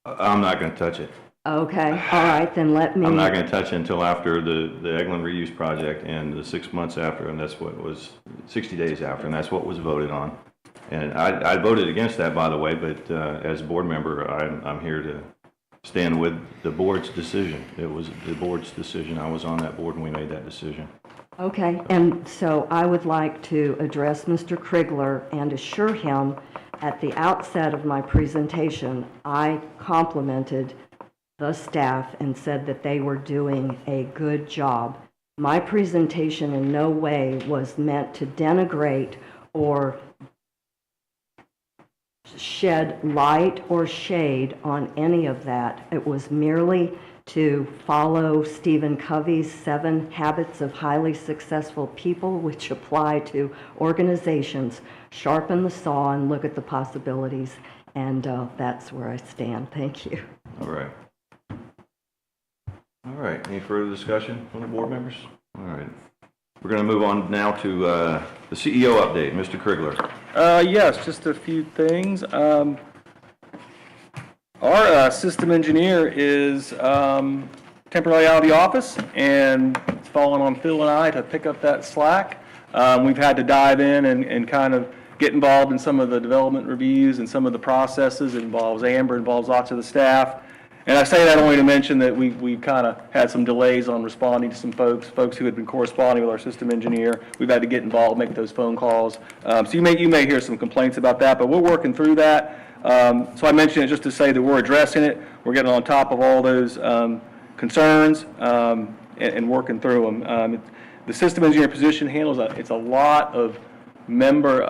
I'm not going to touch it. Okay, all right, then let me... I'm not going to touch it until after the Eglin reuse project and the 6 months after, and that's what was 60 days after, and that's what was voted on. And I voted against that, by the way, but as a board member, I'm here to stand with the board's decision. It was the board's decision. I was on that board when we made that decision. Okay, and so I would like to address Mr. Krigler and assure him at the outset of my presentation, I complimented the staff and said that they were doing a good job. My presentation in no way was meant to denigrate or shed light or shade on any of that. It was merely to follow Stephen Covey's 7 Habits of Highly Successful People, which apply to organizations. Sharpen the saw and look at the possibilities, and that's where I stand. Thank you. All right. All right. Any further discussion from the board members? All right. We're going to move on now to the CEO update. Mr. Krigler. Yes, just a few things. Our system engineer is temporarily out of the office, and it's fallen on Phil and I to pick up that slack. We've had to dive in and kind of get involved in some of the development reviews and some of the processes. It involves Amber, involves lots of the staff. And I say that only to mention that we've kind of had some delays on responding to some folks who had been corresponding with our system engineer. We've had to get involved, make those phone calls. So you may hear some complaints about that, but we're working through that. So I mentioned it just to say that we're addressing it. We're getting on top of all those concerns and working through them. The system engineer position handles it's a lot of member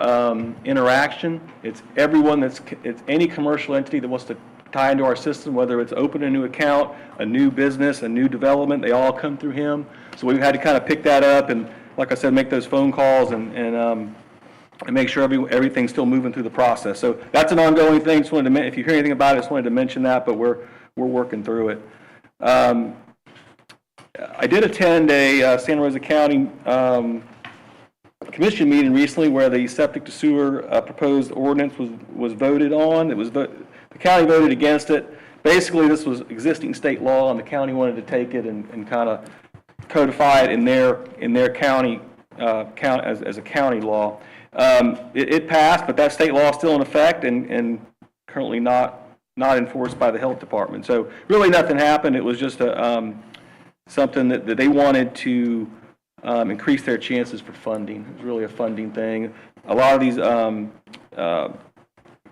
interaction. It's everyone it's any commercial entity that wants to tie into our system, whether it's open a new account, a new business, a new development, they all come through him. So we've had to kind of pick that up and, like I said, make those phone calls and make sure everything's still moving through the process. So that's an ongoing thing. Just wanted to, if you hear anything about it, just wanted to mention that, but we're working through it. I did attend a Santa Rosa County commission meeting recently where the septic to sewer proposed ordinance was voted on. The county voted against it. Basically, this was existing state law, and the county wanted to take it and kind of codify it in their county as a county law. It passed, but that state law is still in effect and currently not enforced by the health department. So really nothing happened. It was just something that they wanted to increase their chances for funding. It was really a funding thing. A lot of these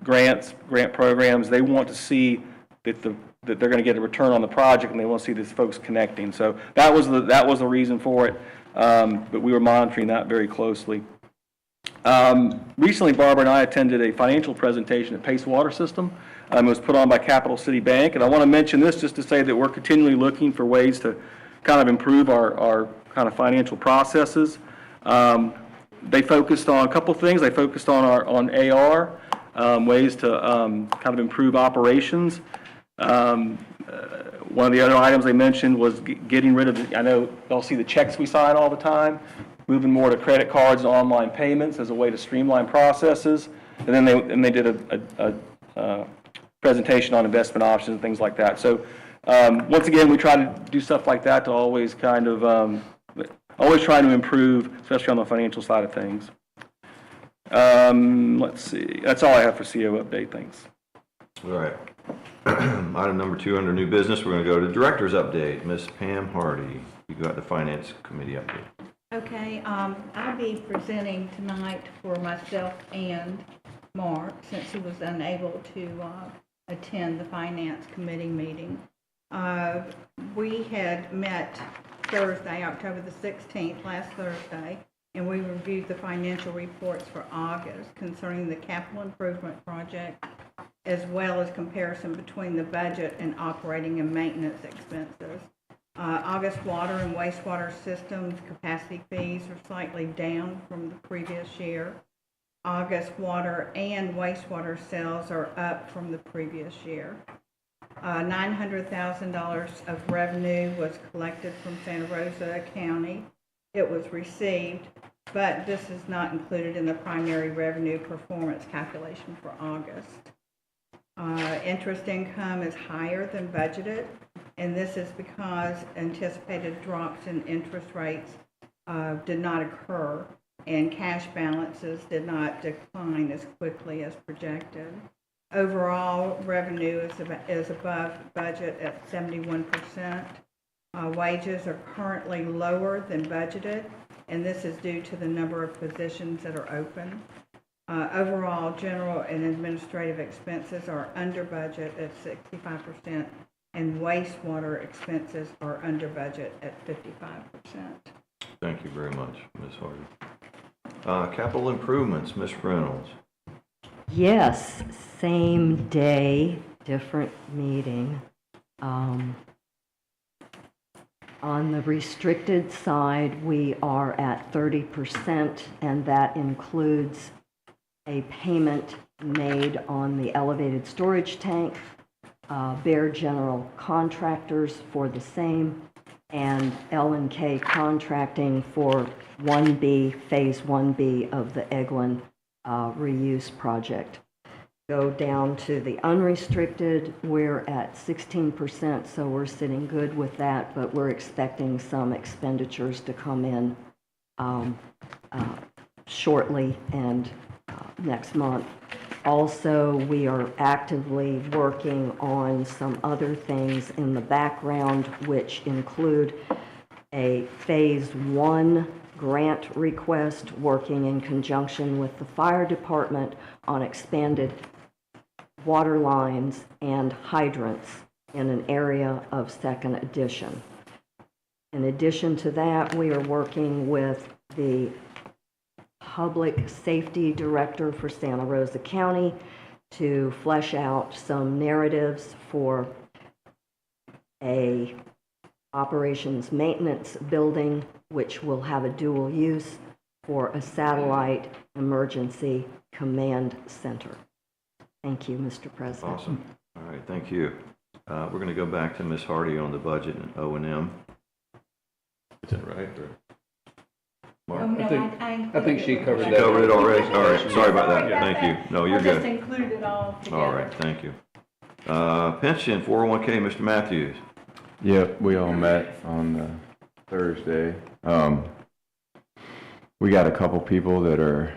grant programs, they want to see that they're going to get a return on the project, and they want to see these folks connecting. So that was the reason for it. But we were monitoring that very closely. Recently, Barbara and I attended a financial presentation at Pace Water System. It was put on by Capital City Bank, and I want to mention this just to say that we're continually looking for ways to kind of improve our kind of financial processes. They focused on a couple things. They focused on AR, ways to kind of improve operations. One of the other items they mentioned was getting rid of, I know y'all see the checks we sign all the time, moving more to credit cards and online payments as a way to streamline processes. And then they did a presentation on investment options and things like that. So once again, we try to do stuff like that to always kind of, always try to improve, especially on the financial side of things. Let's see. That's all I have for CO update. Thanks. All right. Item number 2 under new business, we're going to go to director's update. Ms. Pam Hardy, you got the finance committee update. Okay, I'll be presenting tonight for myself and Mark, since he was unable to attend the finance committee meeting. We had met Thursday, October the 16th, last Thursday, and we reviewed the financial reports for August concerning the capital improvement project, as well as comparison between the budget and operating and maintenance expenses. August water and wastewater systems capacity fees are slightly down from the previous year. August water and wastewater sales are up from the previous year. $900,000 of revenue was collected from Santa Rosa County. It was received, but this is not included in the primary revenue performance calculation for August. Interest income is higher than budgeted, and this is because anticipated drops in interest rates did not occur, and cash balances did not decline as quickly as projected. Overall, revenue is above budget at 71%. Wages are currently lower than budgeted, and this is due to the number of positions that are open. Overall, general and administrative expenses are under budget at 65%, and wastewater expenses are under budget at 55%. Thank you very much, Ms. Hardy. Capital improvements, Ms. Reynolds. Yes, same day, different meeting. On the restricted side, we are at 30%, and that includes a payment made on the elevated storage tank, Bear General Contractors for the same, and L&K Contracting for 1B, Phase 1B of the Eglin reuse project. Go down to the unrestricted, we're at 16%, so we're sitting good with that, but we're expecting some expenditures to come in shortly, and next month. Also, we are actively working on some other things in the background, which include a Phase 1 grant request, working in conjunction with the fire department on expanded water lines and hydrants in an area of Second Addition. In addition to that, we are working with the Public Safety Director for Santa Rosa County to flesh out some narratives for a operations maintenance building, which will have a dual use for a satellite emergency command center. Thank you, Mr. President. Awesome. All right, thank you. We're going to go back to Ms. Hardy on the budget and O&M. Is that right? Or? Mark? Oh, no, I think she covered She that. covered it already? All right, sorry about that. Yeah. Thank you. No, you're I just good. included it all together. All right, thank you. Pension, 401K, Mr. Matthews. Yep, we all met on Thursday. We got a couple people that are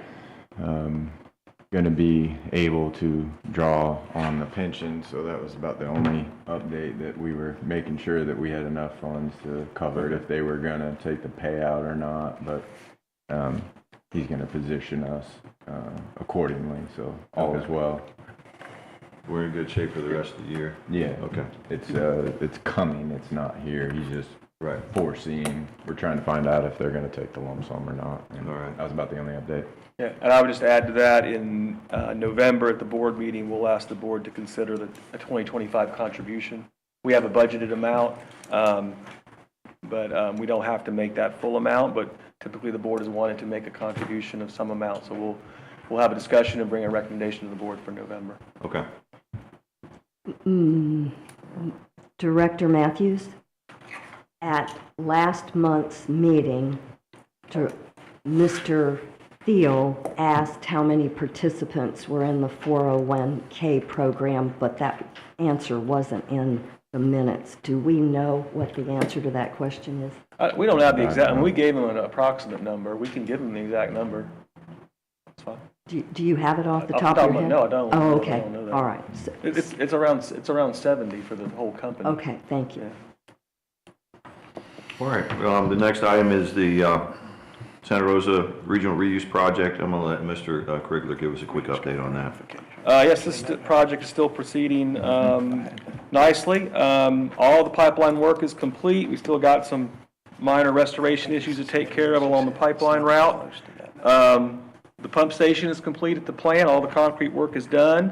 going to be able to draw on the pension, so that was about the only update, that we were making sure that we had enough funds to cover it if they were going to take the payout or not, but he's going to position us accordingly, so all is well. We're in good shape for the rest of the year. Yeah. Okay. It's coming, it's not here, he's just Right. foreseeing. We're trying to find out if they're going to take the lump sum or not. And All right. that was about the only update. Yeah, and I would just add to that, in November at the board meeting, we'll ask the board to consider a 2025 contribution. We have a budgeted amount, but we don't have to make that full amount, but typically the board has wanted to make a contribution of some amount, so we'll have a discussion and bring a recommendation to the board for November. Okay. Director Matthews, at last month's meeting, Mr. Thiel asked how many participants were in the 401K program, but that answer wasn't in the minutes. Do we know what the answer to that question is? We don't have the exact, and we gave them an approximate number. We can give them the exact number. That's fine. Do you have it off the Off top of your head? No, I don't. Oh, I okay. don't know that. All right. It's around 70 for the whole company. Okay, thank you. Yeah. All right, the next item is the Santa Rosa Regional Reuse Project. I'm going to let Mr. Krigler give us a quick update on that. Yes, this project is still proceeding nicely. All the pipeline work is complete. We still got some minor restoration issues to take care of along the pipeline route. The pump station is complete at the plant. All the concrete work is done.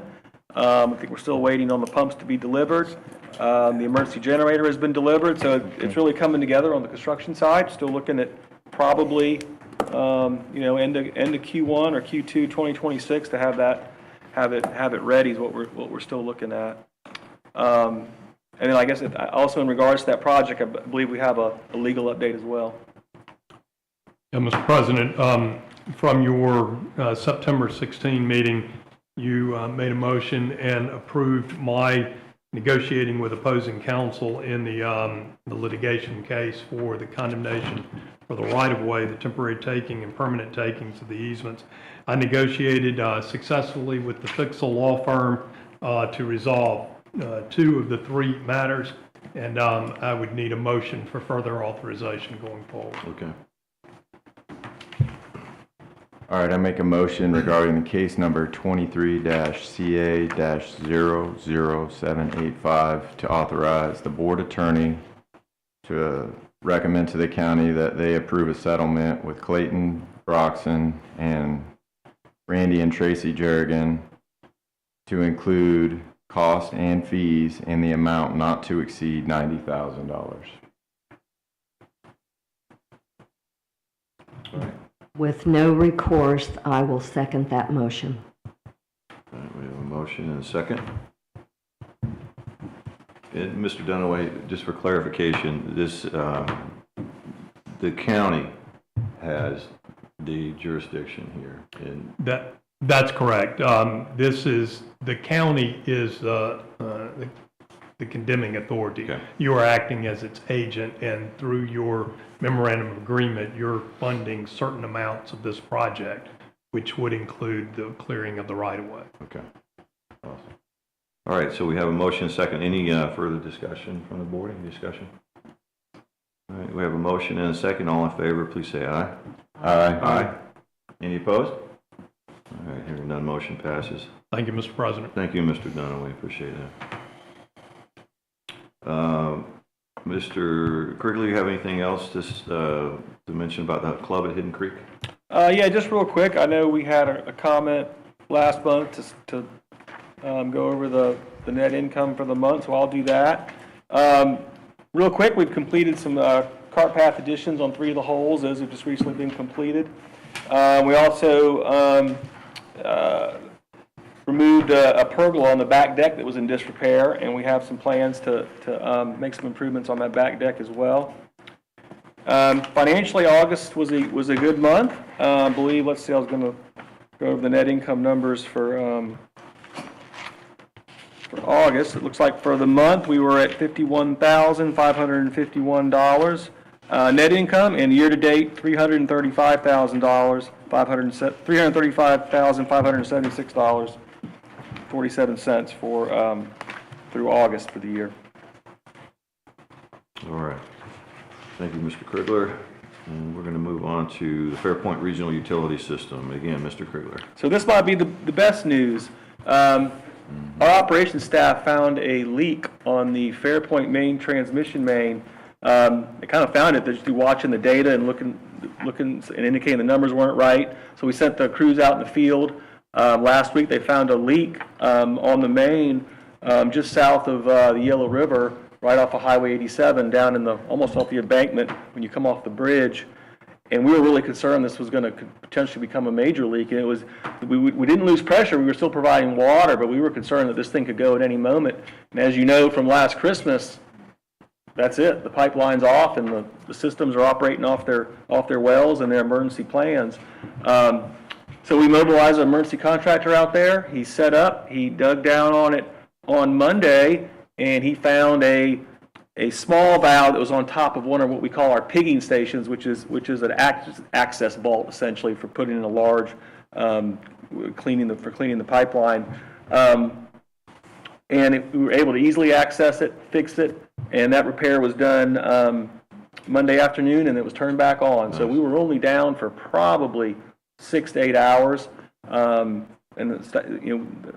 I think we're still waiting on the pumps to be delivered. The emergency generator has been delivered, so it's really coming together on the construction side. Still looking at probably, end of Q1 or Q2 2026 to have it ready is what we're still looking at. And then I guess also in regards to that project, I believe we have a legal update as well. Yeah, Mr. President, from your September 16 meeting, you made a motion and approved my negotiating with opposing counsel in the litigation case for the condemnation for the right-of-way, the temporary taking and permanent takings of the easements. I negotiated successfully with the Fixel Law Firm to resolve 2 of the 3 matters, and I would need a motion for further authorization going forward. Okay. All right, I make a motion regarding the case number 23-CA-00785 to authorize the board attorney to recommend to the county that they approve a settlement with Clayton Broxson and Randy and Tracy Jerrigan to include costs and fees in the amount not to exceed $90,000. All right. With no recourse, I will second that motion. All right, we have a motion and a second. And Mr. Dunaway, just for clarification, this, the county has the jurisdiction here in. That's correct. This is, the county is the condemning authority. Okay. You are acting as its agent, and through your memorandum of agreement, you're funding certain amounts of this project, which would include the clearing of the right-of-way. Okay. Awesome. All right, so we have a motion and a second. Any further discussion from the board? Any discussion? All right, we have a motion and a second. All in favor, please say aye. Aye. Any opposed? All right, hearing none, motion passes. Thank you, Mr. President. Thank you, Mr. Dunn. We appreciate that. Mr. Kriegler, you have anything else to mention about the club at Hidden Creek? Yeah, just real quick, I know we had a comment last month to go over the net income for the month, so I'll do that. Real quick, we've completed some cart path additions on 3 of the holes. Those have just recently been completed. We also removed a pergola on the back deck that was in disrepair, and we have some plans to make some improvements on that back deck as well. Financially, August was a good month. I believe, let's see, I was going to go over the net income numbers for August. It looks like for the month we were at $51,551 net income, and year-to-date $335,576.47 for through August for the year. All right. Thank you, Mr. Kriegler. And we're going to move on to the Fairpoint Regional Utility System. Again, Mr. Kriegler. So this might be the best news. Our operations staff found a leak on the Fairpoint main transmission main. They kind of found it just through watching the data and looking and indicating the numbers weren't right. So we sent the crews out in the field. Last week they found a leak on the main just south of the Yellow River, right off of Highway 87, down in almost off the embankment when you come off the bridge. And we were really concerned this was going to potentially become a major leak. And it was, we didn't lose pressure. We were still providing water, but we were concerned that this thing could go at any moment. And as you know from last Christmas, that's it. The pipeline's off, and the systems are operating off their wells and their emergency plans. So we mobilized an emergency contractor out there. He set up. He dug down on it on Monday, and he found a small valve that was on top of one of what we call our pigging stations, which is an access vault essentially for putting in a large cleaning the pipeline. And we were able to easily access it, fix it, and that repair was done Monday afternoon, and it was turned back on. So we were only down for probably 6 to 8 hours. And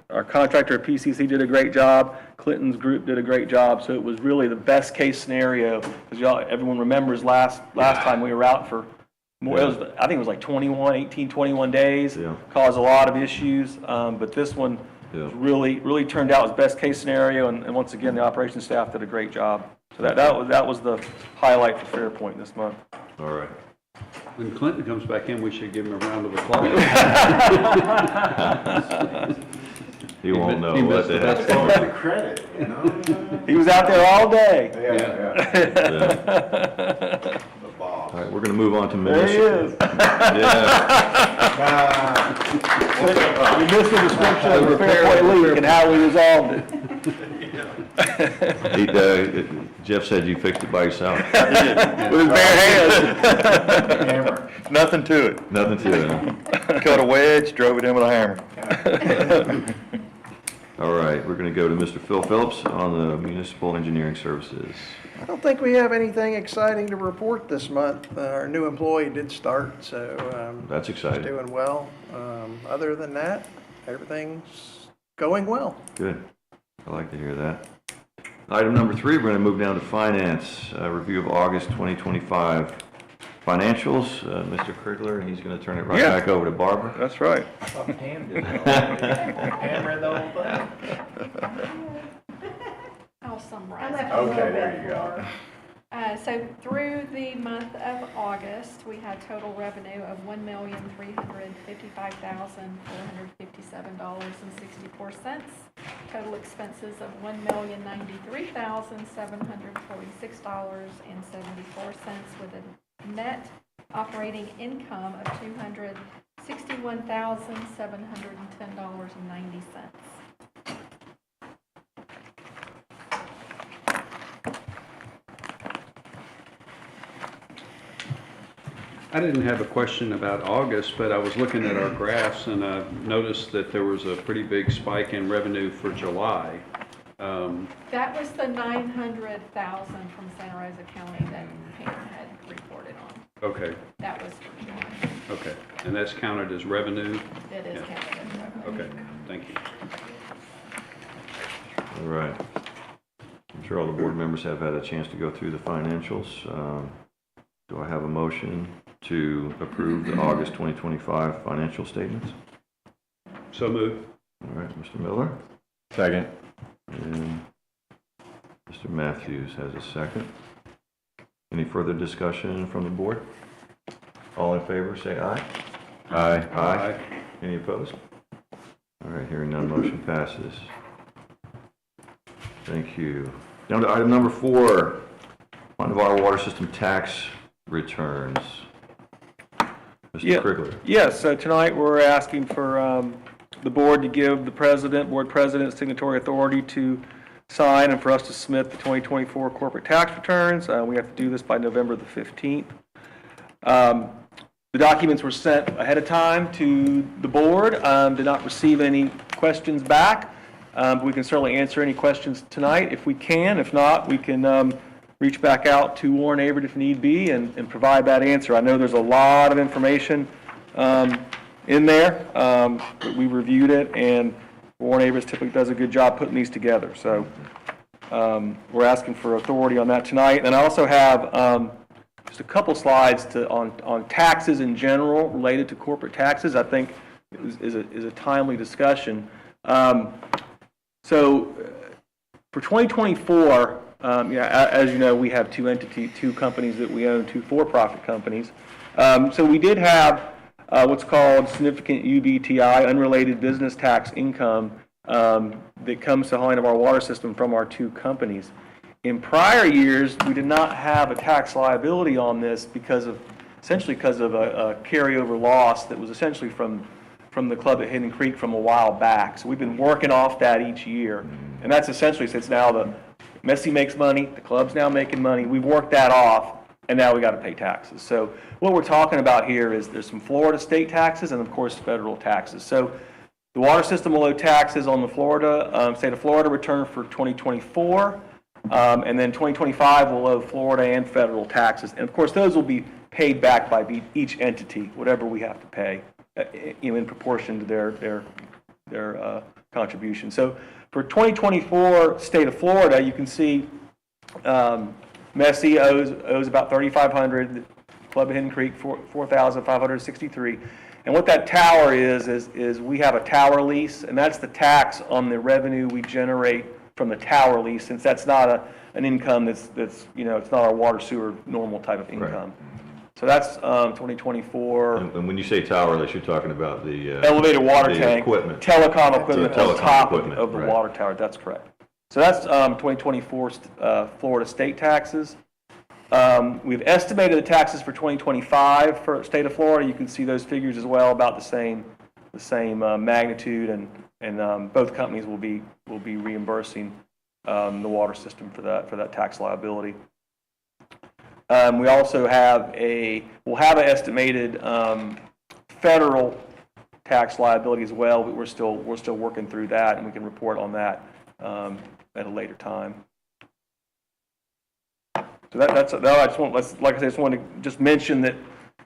our contractor at PCC did a great job. Clinton's group did a great job. So it was really the best case scenario, because everyone remembers last time we were out for more. I think it was like 21 days. Yeah. Caused a lot of issues. But this one really turned out as best case scenario. And once again, the operations staff did a great job. So that was the highlight for Fairpoint this month. All right. When Clinton comes back in, we should give him a round of applause. He won't know He what missed the the heck's best going part. on. Credit, you know? He was out there all day. All right, we're going to move on to There he is. Yeah. You missed the description of the Fairpoint leak and how we resolved it. Jeff said you fixed it by yourself. With his bare hands. Nothing to it. Nothing to it, huh? Cut a wedge, drove it in with a hammer. All right, we're going to go to Mr. Phil Phillips on the Municipal Engineering Services. I don't think we have anything exciting to report this month. Our new employee did start, so That's he's exciting. doing well. Other than that, everything's going well. Good. I like to hear that. Item number 3, we're going to move down to finance, review of August 2025 financials. Mr. Kriegler, and he's going to turn it right back over to Barbara. That's right. Hammer the whole thing. I'll summarize. Okay, there you go. So through the month of August, we had total revenue of $1,355,457.64. Total expenses of $1,093,746.74, with a net operating income of $261,710.90. I didn't have a question about August, but I was looking at our graphs and I noticed that there was a pretty big spike in revenue for July. That was the 900,000 from Santa Rosa County that Pam had reported on. Okay, That was for July. okay. And that's counted as revenue? It is Yeah. counted as revenue. Okay, thank you. All right. I'm sure all the board members have had a chance to go through the financials. Do I have a motion to approve the August 2025 financial statements? So moved. All right, Mr. Miller? Second. And Mr. Matthews has a second. Any further discussion from the board? All in favor, say aye. Aye. Aye. Any opposed? All right, hearing none, motion passes. Thank you. Down to item number 4, Line of our water system tax returns. Yeah. Mr. Krigler. Yes, so tonight we're asking for the board to give the board president signatory authority to sign and for us to submit the 2024 corporate tax returns. We have to do this by November the 15th. The documents were sent ahead of time to the board, did not receive any questions back. But we can certainly answer any questions tonight if we can. If not, we can reach back out to Warren Averett if need be and provide that answer. I know there's a lot of information in there. But we reviewed it, and Warren Averett typically does a good job putting these together. So we're asking for authority on that tonight. And I also have just a couple slides on taxes in general related to corporate taxes. I think is a timely discussion. So for 2024, as you know, we have two companies that we own, two for-profit companies. So we did have what's called significant UBTI, unrelated business tax income, that comes to Line of our water system from our two companies. In prior years, we did not have a tax liability on this essentially because of a carryover loss that was essentially from the club at Hidden Creek from a while back. So we've been working off that each year. And that's essentially, since now the Messi makes money, the club's now making money, we've worked that off, and now we got to pay taxes. So what we're talking about here is there's some Florida state taxes and, of course, federal taxes. So the water system will owe taxes on the state of Florida return for 2024, and then 2025 will owe Florida and federal taxes. And, of course, those will be paid back by each entity, whatever we have to pay, in proportion to their contribution. So for 2024 state of Florida, you can see Messi owes about $3,500, Club of Hidden Creek $4,563. And what that tower is we have a tower lease, and that's the tax on the revenue we generate from the tower lease, since that's not an income that's it's not our water sewer normal type of income. Right. So that's 2024. And when you say tower lease, you're talking about the elevated water tank, equipment, telecom equipment on top equipment, of the right. water tower. That's correct. So that's 2024 Florida state taxes. We've estimated the taxes for 2025 for state of Florida. You can see those figures as well, about the same magnitude, and both companies will be reimbursing the water system for that tax liability. We also we'll have an estimated federal tax liability as well, but we're still working through that, and we can report on that at a later time. So I just want to mention that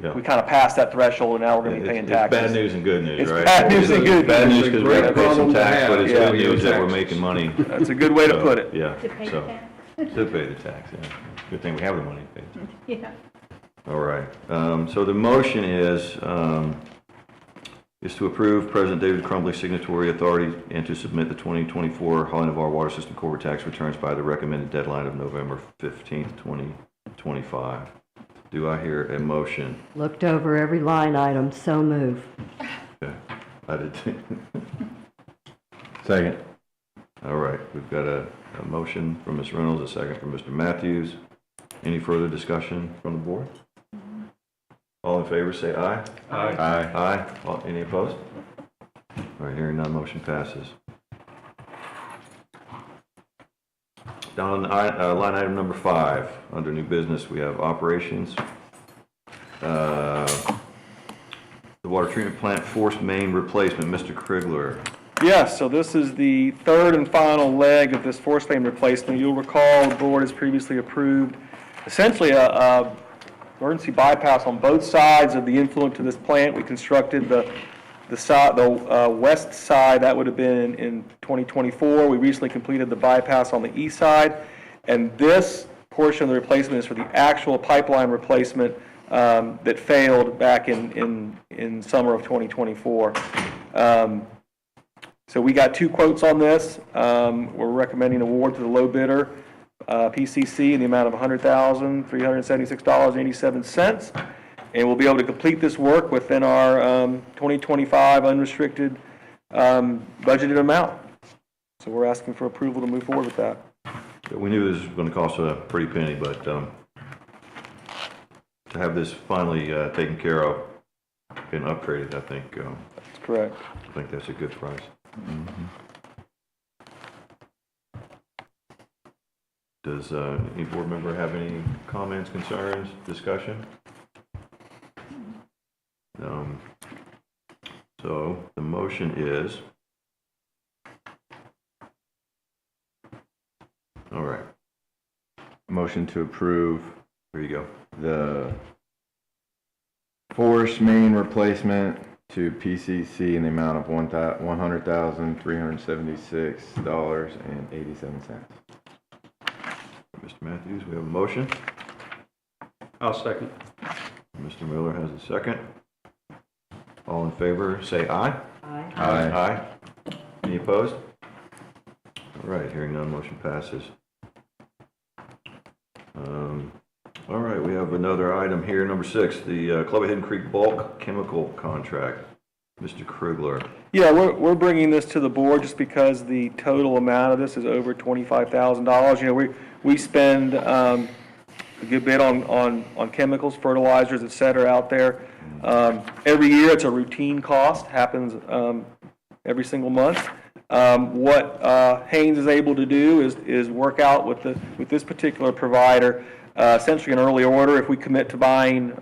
we kind of passed that threshold, and now we're going to be paying taxes. It's bad news and good news, right? It's bad news and good news. Bad news because we have to pay some tax, but it's Yeah, good news that we're making money. That's a good way to put it. Yeah. To pay the tax. To pay the tax, yeah. Good thing we have the money to pay the tax. Yeah. All right. So the motion is to approve President David Crumbly's signatory authority and to submit the 2024 Holly Navarre Water System corporate tax returns by the recommended deadline of November 15th, 2025. Do I hear a motion? Looked over every line item, so move. Okay. I did. Second. All right. We've got a motion from Ms. Reynolds, a second from Mr. Matthews. Any further discussion from the board? All in favor, say aye. Aye. Aye. Aye. Any opposed? All right, hearing none, motion passes. Down on line item number 5, under new business, we have operations. The water treatment plant forced main replacement, Mr. Krigler. Yes, so this is the third and final leg of this force main replacement. You'll recall the board has previously approved essentially a emergency bypass on both sides of the influent to this plant. We constructed the west side, that would have been in 2024. We recently completed the bypass on the east side, and this portion of the replacement is for the actual pipeline replacement that failed back in summer of 2024. So we got two quotes on this. We're recommending award to the low bidder, PCC, in the amount of $100,376.87. And we'll be able to complete this work within our 2025 unrestricted budgeted amount. So we're asking for approval to move forward with that. We knew this was going to cost a pretty penny, but to have this finally taken care of and upgraded, I think That's correct. I think that's a good price. Does any board member have any comments, concerns, discussion? So the motion is, all right, Motion to approve here you go. the force main replacement to PCC in the amount of $100,376.87. Mr. Matthews, we have a motion. I'll second. Mr. Miller has a second. All in favor, say aye. Aye. Aye. Any opposed? All right, hearing none, motion passes. All right, we have another item here, number 6, the Club of Hidden Creek bulk chemical contract. Mr. Krigler. Yeah, we're bringing this to the board just because the total amount of this is over $25,000. You know, we spend a good bit on chemicals, fertilizers, et cetera, out there. Every year, it's a routine cost, happens every single month. What Haynes is able to do is work out with this particular provider essentially an early order. If we commit to buying,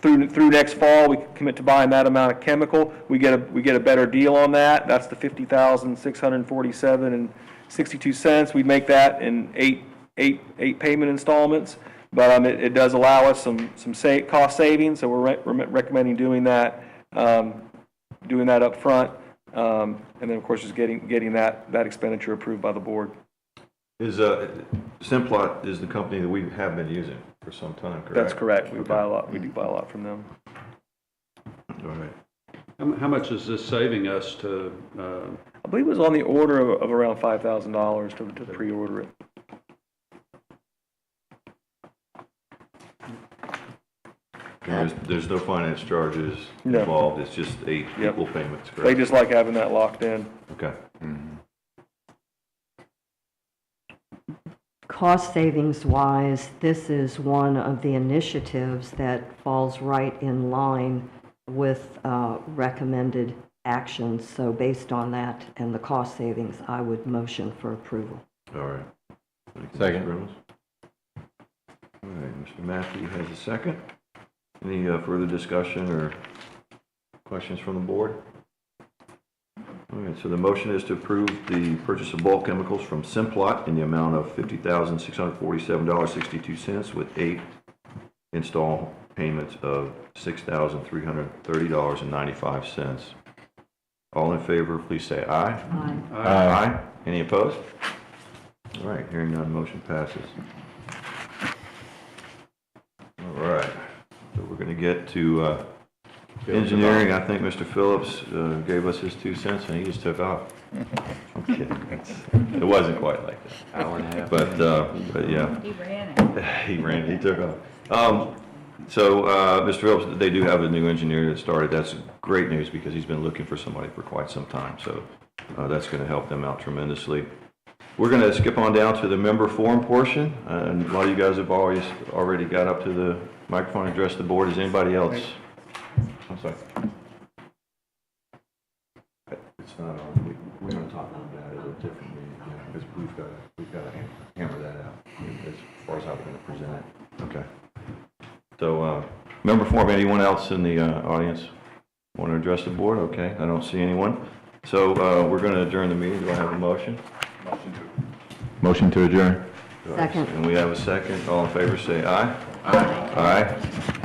through next fall, we commit to buying that amount of chemical, we get a better deal on that. That's the $50,647.62. We make that in eight payment installments, but it does allow us some cost savings. So we're recommending doing that up front, and then of course just getting that expenditure approved by the board. Is Simplot is the company that we have been using for some time, correct? That's correct. We Okay. buy a lot. We do buy a lot from them. All right. How much is this saving us to, I believe it was on the order of around $5,000 to pre-order it. There's no finance charges No. involved. It's just equal payments, correct? They just like having that locked in. Okay. Cost savings wise, this is one of the initiatives that falls right in line with recommended actions. So based on that and the cost savings, I would motion for approval. All right. Thank you, Second. Mr. Reynolds. All right, Mr. Matthew has a second. Any further discussion or questions from the board? All right, so the motion is to approve the purchase of bulk chemicals from Simplot in the amount of $50,647.62 with 8 install payments of $6,330.95. All in favor, please say aye. Aye. Aye. Any opposed? All right, hearing none, motion passes. All right, so we're going to get to engineering. I think Mr. Phillips gave us his 2 cents and he just took off. I'm kidding. It wasn't quite like that. Hour and a half. But yeah. He ran it. He took off. So, Mr. Phillips, they do have a new engineer that started. That's great news because he's been looking for somebody for quite some time. So that's going to help them out tremendously. We're going to skip on down to the member forum portion. And a lot of you guys have already got up to the microphone and addressed the board. Is anybody else? I'm sorry. It's not on. We're going to talk about that at a different meeting, because we've got to hammer that out as far as how we're going to present it. Okay. So, member forum, anyone else in the audience want to address the board? Okay, I don't see anyone. So we're going to adjourn the meeting. Do I have a motion? Motion to adjourn. Second. And we have a second. All in favor, say aye. Aye. Aye.